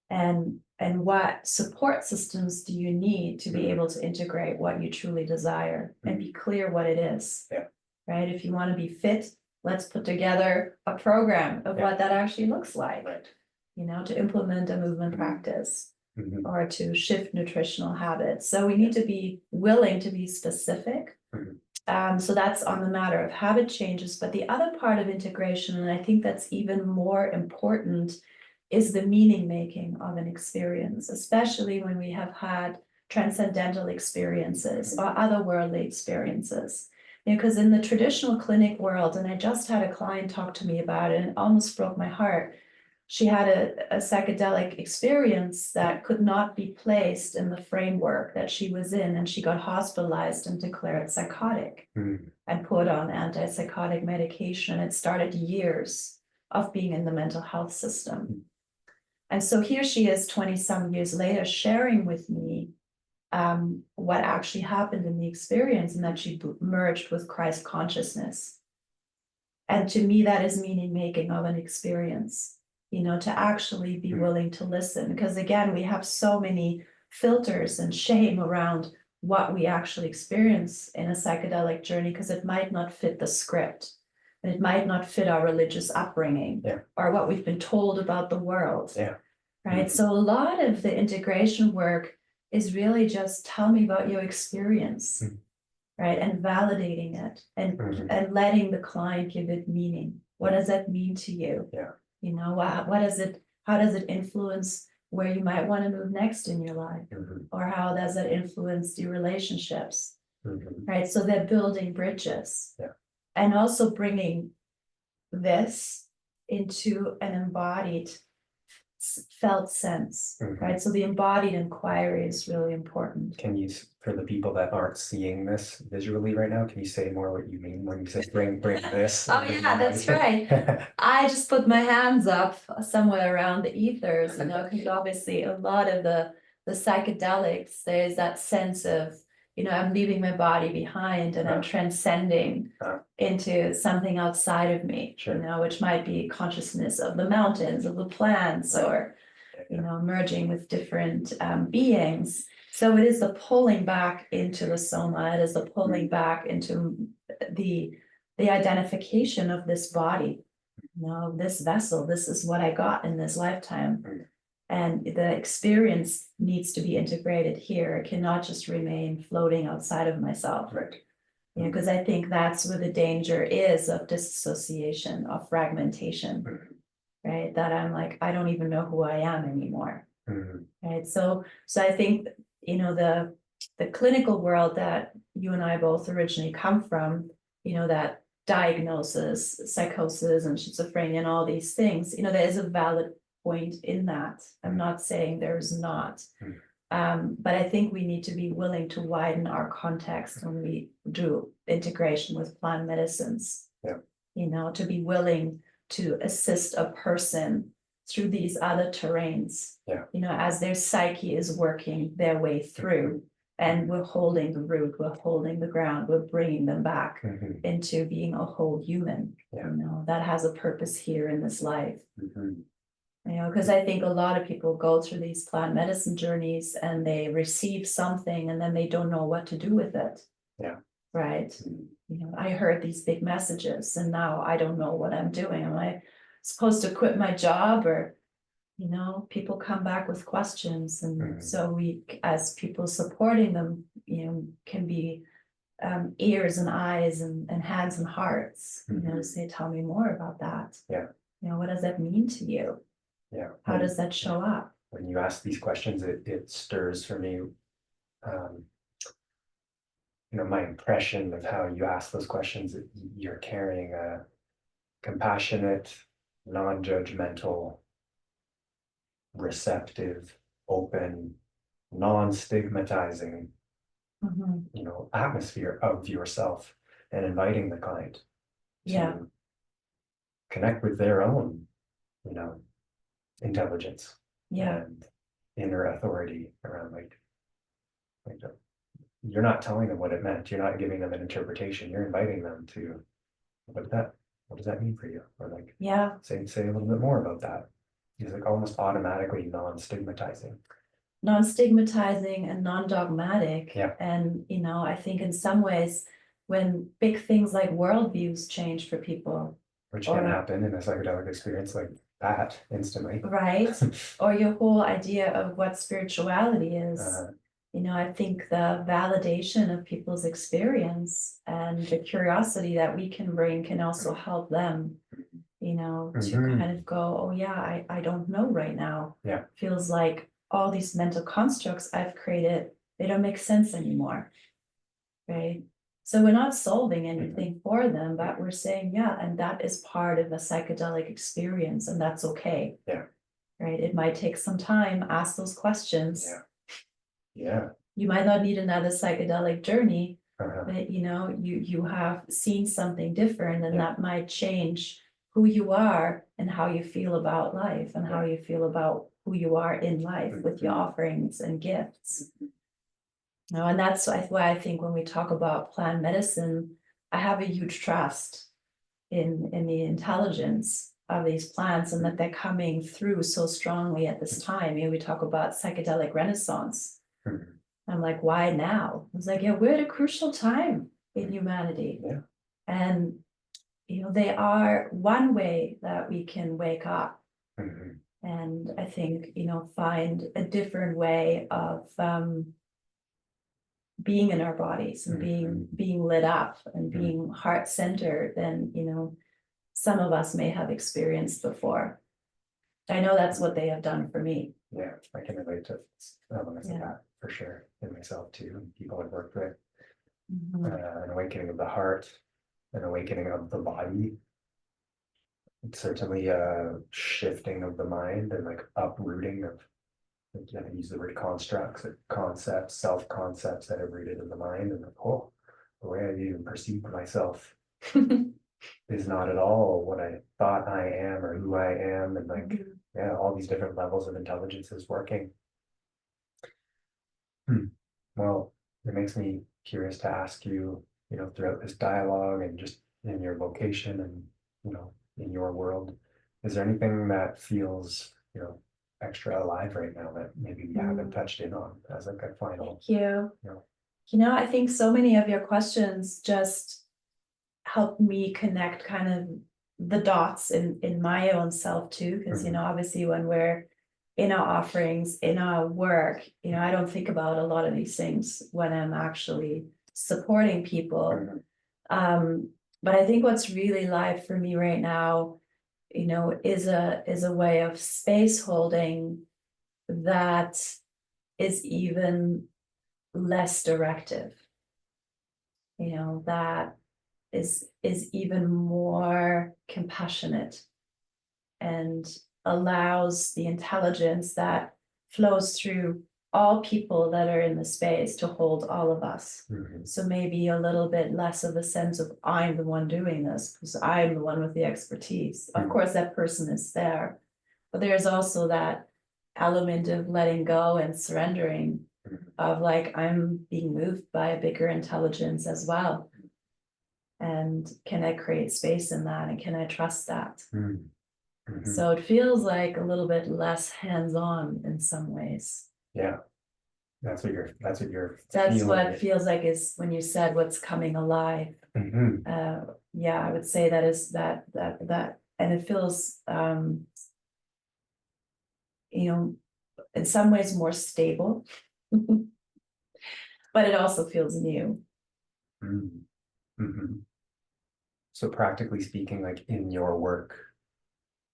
S4: And what support systems do you need to be able to integrate what you truly desire and be clear what it is? Right? If you want to be fit, let's put together a program of what that actually looks like. You know, to implement a movement practice or to shift nutritional habits. So we need to be willing to be specific. So that's on the matter of habit changes. But the other part of integration, and I think that's even more important, is the meaning making of an experience, especially when we have had transcendental experiences or otherworldly experiences. You know, because in the traditional clinic world, and I just had a client talk to me about it, and it almost broke my heart. She had a psychedelic experience that could not be placed in the framework that she was in, and she got hospitalized and declared psychotic and put on antipsychotic medication. And it started years of being in the mental health system. And so here she is 20 some years later sharing with me what actually happened in the experience, and that she merged with Christ consciousness. And to me, that is meaning making of an experience, you know, to actually be willing to listen. Because again, we have so many filters and shame around what we actually experience in a psychedelic journey, because it might not fit the script. And it might not fit our religious upbringing or what we've been told about the world. Right. So a lot of the integration work is really just tell me about your experience, right? And validating it and letting the client give it meaning. What does that mean to you? You know, what does it, how does it influence where you might want to move next in your life? Or how does that influence your relationships? Right. So they're building bridges. And also bringing this into an embodied felt sense, right? So the embodied inquiry is really important.
S3: Can you, for the people that aren't seeing this visually right now, can you say more what you mean when you say bring this?
S4: Oh yeah, that's right. I just put my hands up somewhere around the ethers, you know, because obviously a lot of the psychedelics, there's that sense of, you know, I'm leaving my body behind and I'm transcending into something outside of me, you know, which might be consciousness of the mountains, of the plants, or, you know, merging with different beings. So it is the pulling back into the soma, it is the pulling back into the identification of this body, you know, this vessel, this is what I got in this lifetime. And the experience needs to be integrated here. It cannot just remain floating outside of myself. You know, because I think that's where the danger is of disassociation, of fragmentation, right? That I'm like, I don't even know who I am anymore. Right. So I think, you know, the clinical world that you and I both originally come from, you know, that diagnosis, psychosis and schizophrenia and all these things, you know, there is a valid point in that. I'm not saying there's not. But I think we need to be willing to widen our context when we do integration with plant medicines. You know, to be willing to assist a person through these other terrains, you know, as their psyche is working their way through. And we're holding the root, we're holding the ground, we're bringing them back into being a whole human, you know, that has a purpose here in this life. You know, because I think a lot of people go through these plant medicine journeys and they receive something and then they don't know what to do with it.
S3: Yeah.
S4: Right. You know, I heard these big messages and now I don't know what I'm doing. Am I supposed to quit my job? Or, you know, people come back with questions. And so we, as people supporting them, you know, can be ears and eyes and hands and hearts, you know, say, tell me more about that.
S3: Yeah.
S4: You know, what does that mean to you?
S3: Yeah.
S4: How does that show up?
S3: When you ask these questions, it stirs for me, you know, my impression of how you ask those questions. You're carrying a compassionate, non-judgmental, receptive, open, non-stigmatizing, you know, atmosphere of yourself, and inviting the client to connect with their own, you know, intelligence and inner authority around like you're not telling them what it meant. You're not giving them an interpretation. You're inviting them to what does that mean for you? Or like say a little bit more about that. It's like almost automatically non-stigmatizing.
S4: Non-stigmatizing and non-dogmatic.
S3: Yeah.
S4: And, you know, I think in some ways when big things like worldviews change for people.
S3: Which can happen in a psychedelic experience like that instantly.
S4: Right. Or your whole idea of what spirituality is. You know, I think the validation of people's experience and the curiosity that we can bring can also help them, you know, to kind of go, oh yeah, I don't know right now.
S3: Yeah.
S4: Feels like all these mental constructs I've created, they don't make sense anymore. Right. So we're not solving anything for them, but we're saying, yeah, and that is part of a psychedelic experience, and that's okay.
S3: Yeah.
S4: Right. It might take some time, ask those questions.
S3: Yeah. Yeah.
S4: You might not need another psychedelic journey, but you know, you have seen something different, and that might change who you are and how you feel about life and how you feel about who you are in life with your offerings and gifts. You know, and that's why I think when we talk about plant medicine, I have a huge trust in the intelligence of these plants and that they're coming through so strongly at this time. You know, we talk about psychedelic renaissance. I'm like, why now? I was like, yeah, we're at a crucial time in humanity.
S3: Yeah.
S4: And, you know, they are one way that we can wake up. And I think, you know, find a different way of being in our bodies and being lit up and being heart-centered than, you know, some of us may have experienced before. I know that's what they have done for me.
S3: Yeah, I can relate to elements of that for sure in myself too, and people I've worked with. An awakening of the heart, an awakening of the body. It's certainly a shifting of the mind and like uprooting of, I use the word constructs, concepts, self-concepts that are rooted in the mind, and like, oh, the way I even perceived myself is not at all what I thought I am or who I am, and like all these different levels of intelligence is working. Well, it makes me curious to ask you, you know, throughout this dialogue and just in your vocation and, you know, in your world, is there anything that feels, you know, extra alive right now that maybe we haven't touched in on as like a final?
S4: Thank you. You know, I think so many of your questions just help me connect kind of the dots in my own self too, because you know, obviously when we're in our offerings, in our work, you know, I don't think about a lot of these things when I'm actually supporting people. But I think what's really live for me right now, you know, is a way of space holding that is even less directive. You know, that is even more compassionate and allows the intelligence that flows through all people that are in the space to hold all of us. So maybe a little bit less of a sense of I'm the one doing this because I'm the one with the expertise. Of course, that person is there, but there's also that element of letting go and surrendering of like, I'm being moved by a bigger intelligence as well. And can I create space in that? And can I trust that? So it feels like a little bit less hands-on in some ways.
S3: Yeah. That's what you're
S4: That's
S3: feeling
S4: what
S3: it.
S4: feels like is when you said what's coming alive.
S3: Mhm.
S4: Yeah, I would say that is that, and it feels, you know, in some ways more stable. But it also feels new.
S3: Mhm. Mhm. So practically speaking, like in your work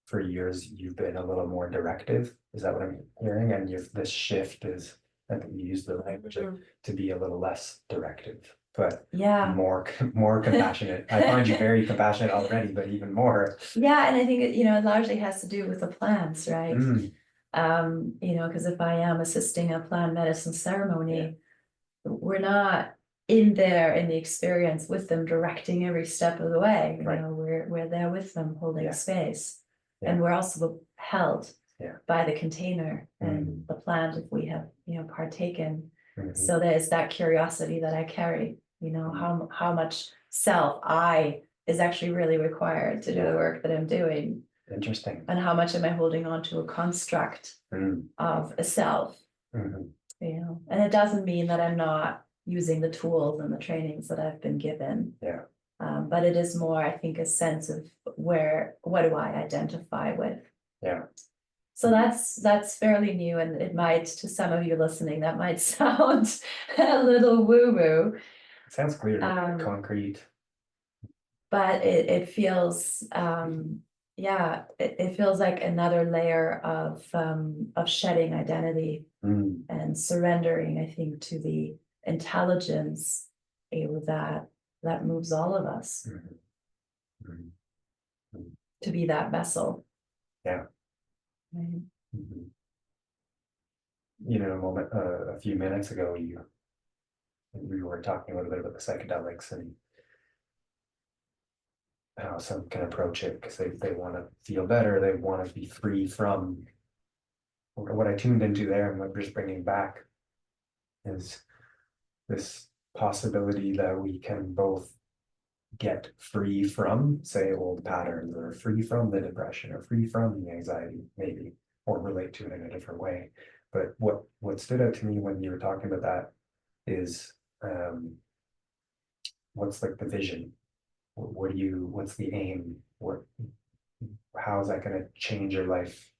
S3: for years, you've been a little more directive. Is that what I'm hearing? And this shift is, I think you use the language like, to be a little less directive, but
S4: Yeah,
S3: more compassionate. I find you very compassionate already, but even more.
S4: yeah, and I think it, it largely has to do with the plants, right?
S3: Mm,
S4: Because if I am assisting a plant medicine ceremony, we're not in there in the experience with them, directing every step of the way. You
S3: Right.
S4: know, we're there with them, holding
S3: Yeah.
S4: space,
S3: Yeah.
S4: and we're also held
S3: Yeah.
S4: by the container and
S3: Mhm.
S4: the plant if we have partaken.
S3: Mhm.
S4: So there's that curiosity that I carry. How much self I is actually really required to do the work that I'm doing.
S3: Interesting.
S4: And how much am I holding on to a construct of a self?
S3: Mhm.
S4: And it doesn't mean that I'm not using the tools and the trainings that I've been given.
S3: Yeah.
S4: But it is more, I think, a sense of what do I identify with?
S3: Yeah.
S4: So that's fairly new, and it might, to some of you listening, that might sound a little woo-woo.
S3: It sounds clear, concrete.
S4: But it feels, it feels like another layer of shedding identity and surrendering, I think, to the intelligence that moves all of us to be that vessel.
S3: Yeah.
S4: Right.
S3: Mhm. A few minutes ago, we were talking a little bit about the psychedelics and how some can approach it because they want to feel better, they want to be free from. What I tuned into there and what we're just bringing back is this possibility that we can both get free from, say, old patterns, or free from the depression, or free from the anxiety, maybe, or relate to it in a different way. But what stood out to me when you were talking about that is what's like the vision? What's the aim? How is that going to change your life?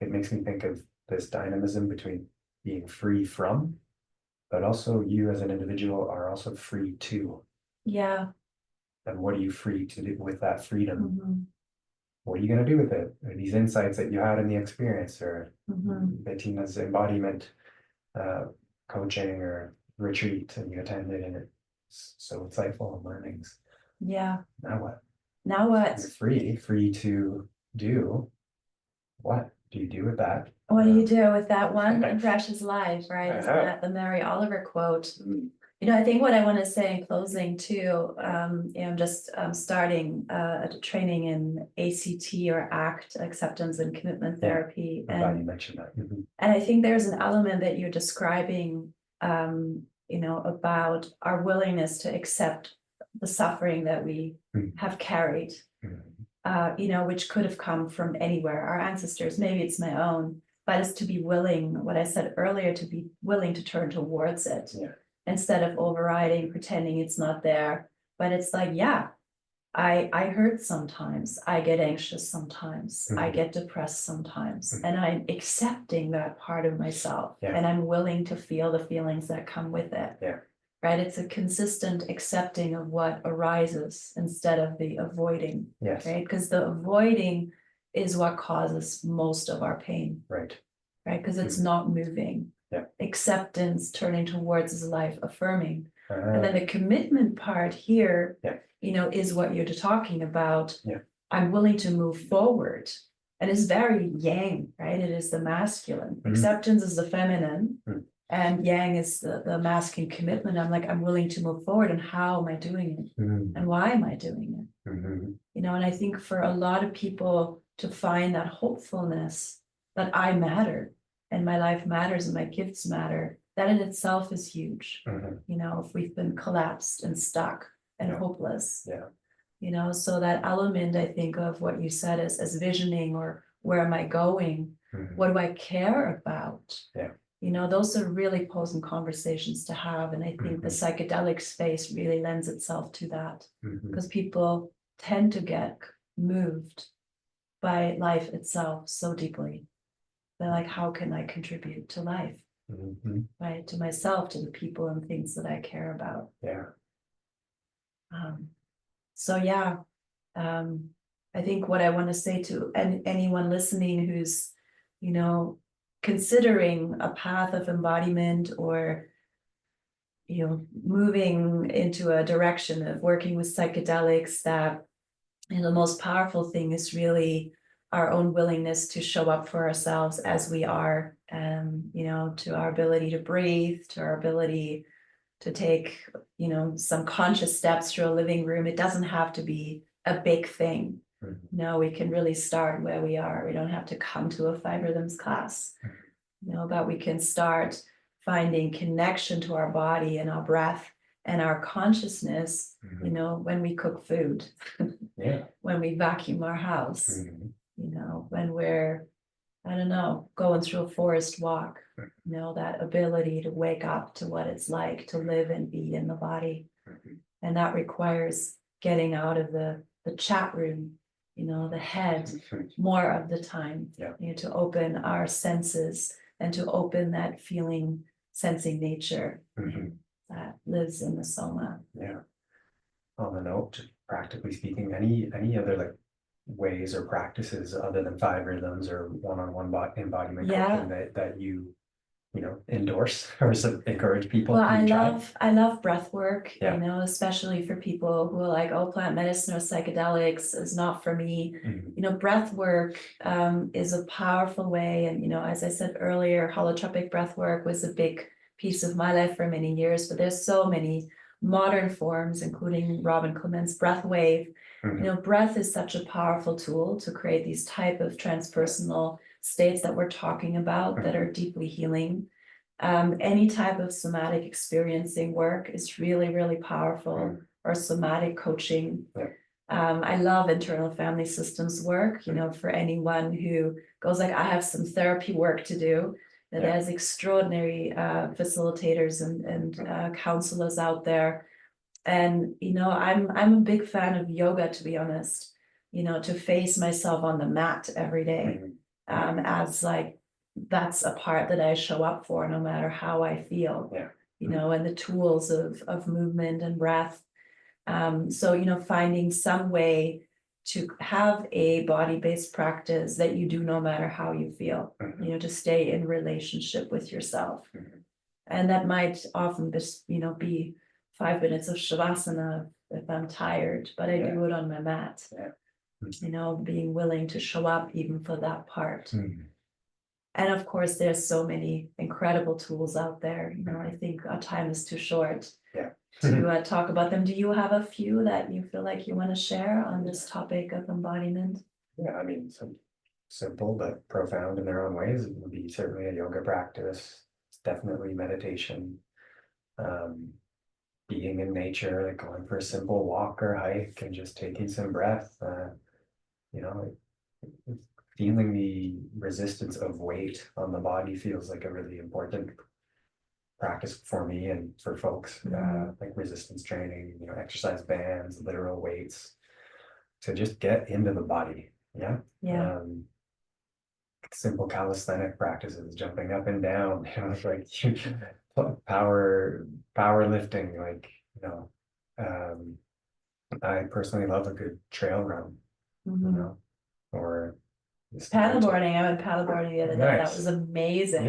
S3: It makes me think of this dynamism between being free from, but also you as an individual are also free to.
S4: Yeah.
S3: And what are you free to do with that freedom?
S4: Mm-hmm.
S3: What are you going to do with it? Or these insights that you had in the experience, or Bettina's embodiment coaching or retreat, and you attended, and it's so insightful and learnings.
S4: Yeah.
S3: Now what?
S4: Now what?
S3: You're free to do. What do you do with that?
S4: What do you do with that one precious life, right? Isn't that the Mary Oliver quote? I think what I want to say in closing too, I'm just starting a training in ACT or ACT, acceptance and commitment therapy.
S3: I'm glad you mentioned that.
S4: And I think there's an element that you're describing, about our willingness to accept the suffering that we have carried, which could have come from anywhere, our ancestors, maybe it's my own, but it's to be willing, what I said earlier, to be willing to turn towards it. Yeah. Instead of overriding, pretending it's not there. But it's like, I hurt sometimes, I get anxious sometimes, I get depressed sometimes, and I'm accepting that part of myself, and I'm willing to feel the feelings that come with it. Yeah. Right? It's a consistent accepting of what arises instead of the avoiding. Yes. Right? Because the avoiding is what causes most of our pain. Right. Right? Because it's not moving. Yeah. Acceptance, turning towards is life affirming. And then the commitment part here, is what you're talking about. Yeah. I'm willing to move forward. And it's very yang, right? It is the masculine. Acceptance is the feminine. And yang is the masculine commitment. I'm willing to move forward. And how am I doing it? And why am I doing it? And I think for a lot of people to find that hopefulness that I matter, and my life matters, and my gifts matter, that in itself is huge. If we've been collapsed and stuck and hopeless. Yeah. you know, so that element, I think, of what you said as visioning, or where am I going? What do I care about?
S3: Yeah.
S4: You know, those are really potent conversations to have. And I think the psychedelic space really lends itself to that, because people tend to get moved by life itself so deeply. They're like, how can I contribute to life? Right? To myself, to the people and things that I care about.
S3: Yeah.
S4: So yeah, I think what I want to say to anyone listening who's, you know, considering a path of embodiment, or, you know, moving into a direction of working with psychedelics, that, and the most powerful thing is really our own willingness to show up for ourselves as we are, you know, to our ability to breathe, to our ability to take, you know, some conscious steps through a living room. It doesn't have to be a big thing. No, we can really start where we are. We don't have to come to a 5 rhythms class, you know, but we can start finding connection to our body and our breath and our consciousness, you know, when we cook food, when we vacuum our house, you know, when we're, I don't know, going through a forest walk, you know, that ability to wake up to what it's like to live and be in the body. And that requires getting out of the chat room, you know, the head more of the time, you know, to open our senses and to open that feeling, sensing nature that lives in the soma.
S3: Yeah. On the note, practically speaking, any other like ways or practices other than 5 rhythms or one-on-one embodiment coaching that you know, endorse or encourage people
S4: Well,
S3: to
S4: I love breath work, you know, especially for people who are like, oh, plant medicine or psychedelics is not for me. You know, breath work is a powerful way. And, you know, as I said earlier, holotropic breath work was a big piece of my life for many years, but there's so many modern forms, including Robin Clement's breath wave. You know, breath is such a powerful tool to create these type of transpersonal states that we're talking about that are deeply healing. Any type of somatic experiencing work is really, really powerful, or somatic coaching. I love internal family systems work, you know, for anyone who goes like, I have some therapy work to do. There's extraordinary facilitators and counselors out there. And, you know, I'm a big fan of yoga, to be honest, you know, to face myself on the mat every day, as like, that's a part that I show up for no matter how I feel, you know, and the tools of movement and breath. So, you know, finding some way to have a body-based practice that you do no matter how you feel, you know, to stay in relationship with yourself. And that might often just, you know, be 5 minutes of shavasana if I'm tired, but I do it on my mat, you know, being willing to show up even for that part. And of course, there's so many incredible tools out there. You know, I think our time is too short to talk about them. Do you have a few that you feel like you want to share on this topic of embodiment?
S3: Yeah, I mean, some simple but profound in their own ways. It would be certainly a yoga practice. It's definitely meditation. Being in nature, like going for a simple walk or hike and just taking some breath. You know, feeling the resistance of weight on the body feels like a really important practice for me and for folks, like resistance training, you know, exercise bands, literal weights, to just get into the body. Simple calisthenic practices, jumping up and down, you know, like powerlifting, like, you know, I personally love a good trail run, you know, or
S4: paddleboarding. I went paddleboarding the other day. That was amazing.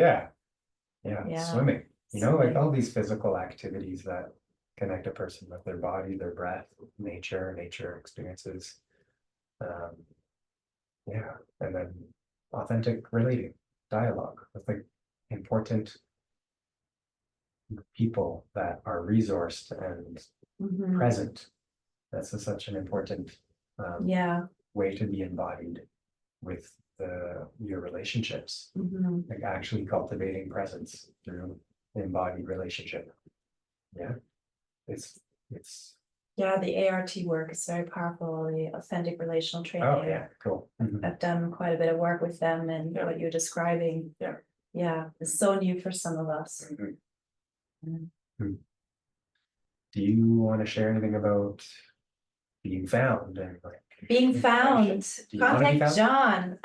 S3: Swimming, you know, like all these physical activities that connect a person with their body, their breath, nature experiences. And then authentic relating dialogue with like important people that are resourced and present. That's such an important way to be embodied with your relationships, like actually cultivating presence through embodied relationship. It's
S4: Yeah, the ART work is very powerful, the authentic relational training.
S3: Oh, yeah, cool. Mhm.
S4: I've done quite a bit of work with them, and
S3: Yeah.
S4: what you're describing.
S3: Yeah.
S4: Yeah, it's so new for some of us.
S3: Mhm.
S4: Mm.
S3: Do you want to share anything about being found and like
S4: Being found,
S3: Do you wanna be
S4: contact John.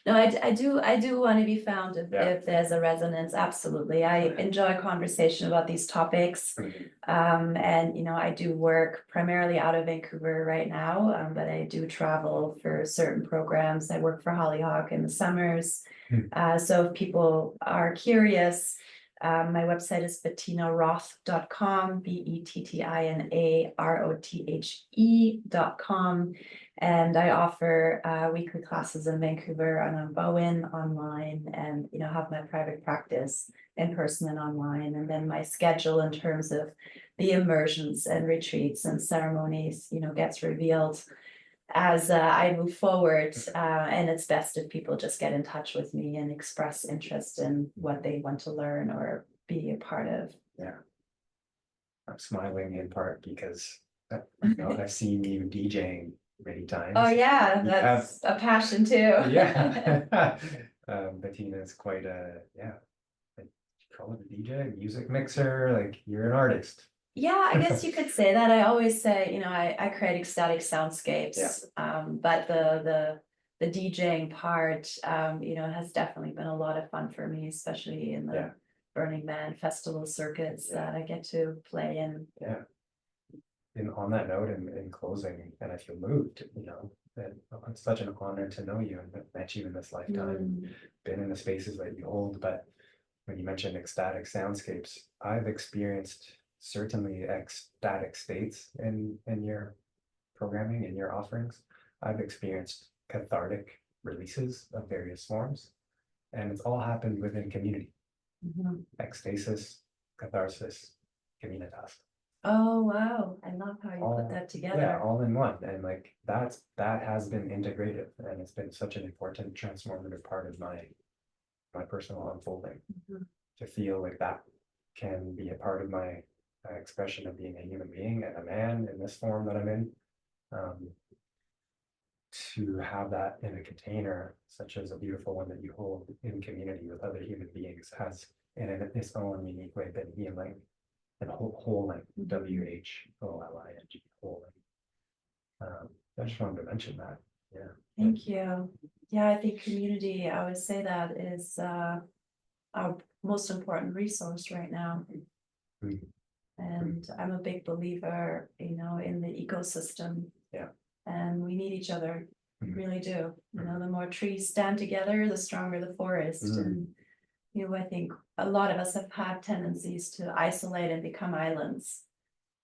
S4: No, I do want to be found
S3: Yeah.
S4: if there's a resonance, absolutely. I enjoy conversation about these topics. And you know, I do work primarily out of Vancouver right now, but I do travel for certain programs. I work for Hollyhock in the summers. So if people are curious, my website is BettinaRothe.com, BettinarOthe.com. And I offer weekly classes in Vancouver and on Bowen online, and you know, have my private practice in person and online. And then my schedule in terms of the immersions and retreats and ceremonies, you know, gets revealed as I move forward. And it's best if people just get in touch with me and express interest in what they want to learn or be a part of.
S3: Yeah. I'm smiling in part because you know, I've seen you DJing many times.
S4: Oh yeah,
S3: You
S4: that's a passion too.
S3: Yeah. Bettina is quite a, yeah, like, you call it a DJ, music mixer, like you're an artist.
S4: Yeah, I guess you could say that. I always say, you know, I create ecstatic soundscapes. But the DJing part, you know, has definitely been a lot of fun for me, especially in the Burning Man festival circuits that I get to play in.
S3: Yeah. And on that note, in closing, and I feel moved, you know, that it's such an honor to know you and met you in this lifetime, been in the spaces that you hold. But when you mentioned ecstatic soundscapes, I've experienced certainly ecstatic states in your programming, in your offerings. I've experienced cathartic releases of various forms, and it's all happened within community. Ecstasis, catharsis, communitas.
S4: Oh wow, I love how you put that together.
S3: Yeah, all in one. And like that has been integrated, and it's been such an important transformative part of my personal unfolding. To feel like that can be a part of my expression of being a human being and a man in this form that I'm in. To have that in a container, such as a beautiful one that you hold in community with other human beings, has in its own unique way been healing and holding, WHOLING, holding. I just wanted to mention that. Yeah.
S4: Thank you. Yeah, I think community, I would say that is our most important resource right now. And I'm a big believer, you know, in the ecosystem.
S3: Yeah.
S4: And we need each other. We really do. You know, the more trees stand together, the stronger the forest. And you know, I think a lot of us have had tendencies to isolate and become islands.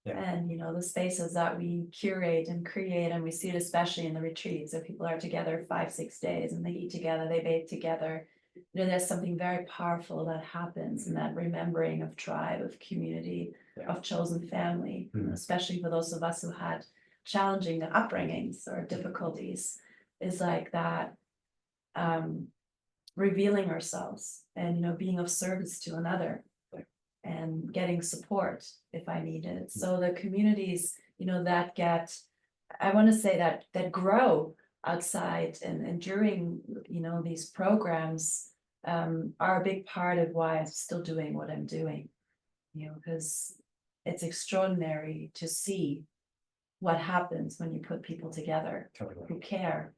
S4: And you know, the spaces that we curate and create, and we see it especially in the retreats, where people are together 5-6 days and they eat together, they bathe together. You know, there's something very powerful that happens in that remembering of tribe, of community, of chosen family, you know, especially for those of us who had challenging upbringings or difficulties, is like that revealing ourselves and, you know, being of service to another and getting support if I need it. So the communities, you know, that get, I want to say that grow outside and during, you know, these programs are a big part of why I'm still doing what I'm doing, you know, because it's extraordinary to see what happens when you put people together who care.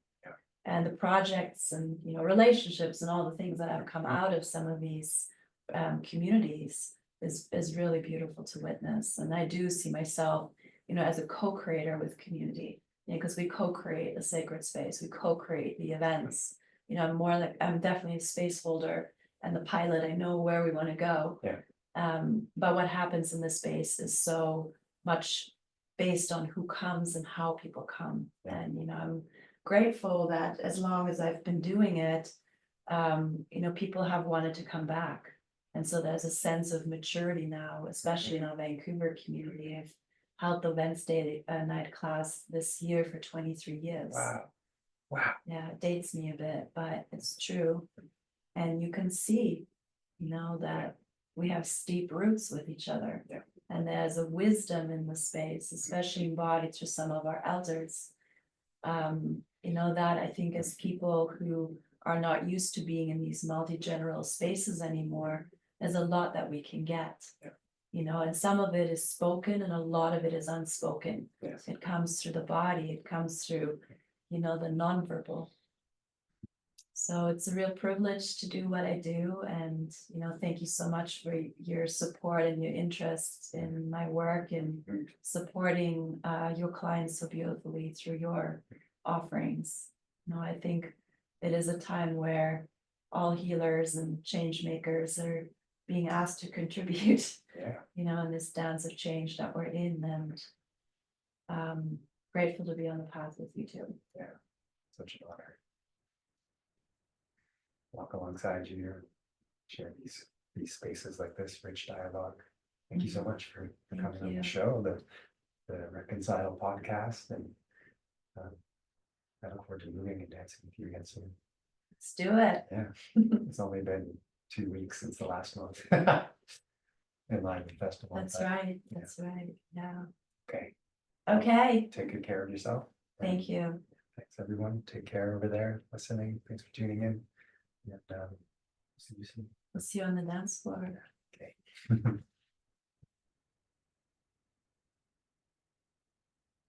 S4: And the projects and, you know, relationships and all the things that have come out of some of these communities is really beautiful to witness. And I do see myself, you know, as a co-creator with community, you know, because we co-create the sacred space, we co-create the events. You know, I'm definitely a space holder and the pilot. I know where we want to go. But what happens in this space is so much based on who comes and how people come. And, you know, I'm grateful that as long as I've been doing it, you know, people have wanted to come back. And so there's a sense of maturity now, especially in our Vancouver community. I've held the Wednesday night class this year for 23 years.
S3: Wow.
S4: Yeah, it dates me a bit, but it's true. And you can see, you know, that we have steep roots with each other. And and there's a wisdom in the space, especially embodied through some of our elders. That I think as people who are not used to being in these multi-general spaces anymore, there's a lot that we can get. And some of it is spoken and a lot of it is unspoken.
S3: Yes.
S4: It comes through the body, it comes through, the nonverbal. So it's a real privilege to do what I do. And, thank you so much for your support and your interest in my work and supporting your clients so beautifully through your offerings. I think it is a time where all healers and change makers are being asked to contribute, in this dance of change that we're in, and grateful to be on the path with you too.
S3: Yeah, such an honor. Walk alongside you, share these spaces like this, rich dialogue. Thank you so much for coming on the show, the Reconcile podcast, and I look forward to moving and dancing with you again soon.
S4: Let's do it.
S3: Yeah, it's only been 2 weeks since the last month in line with the festival.
S4: That's right. That's right. Yeah.
S3: Okay. Take good care of yourself.
S4: Thank you.
S3: Thanks, everyone. Take care over there listening. Thanks for tuning in. And see you soon.
S4: We'll see you on the dance floor.
S3: Okay.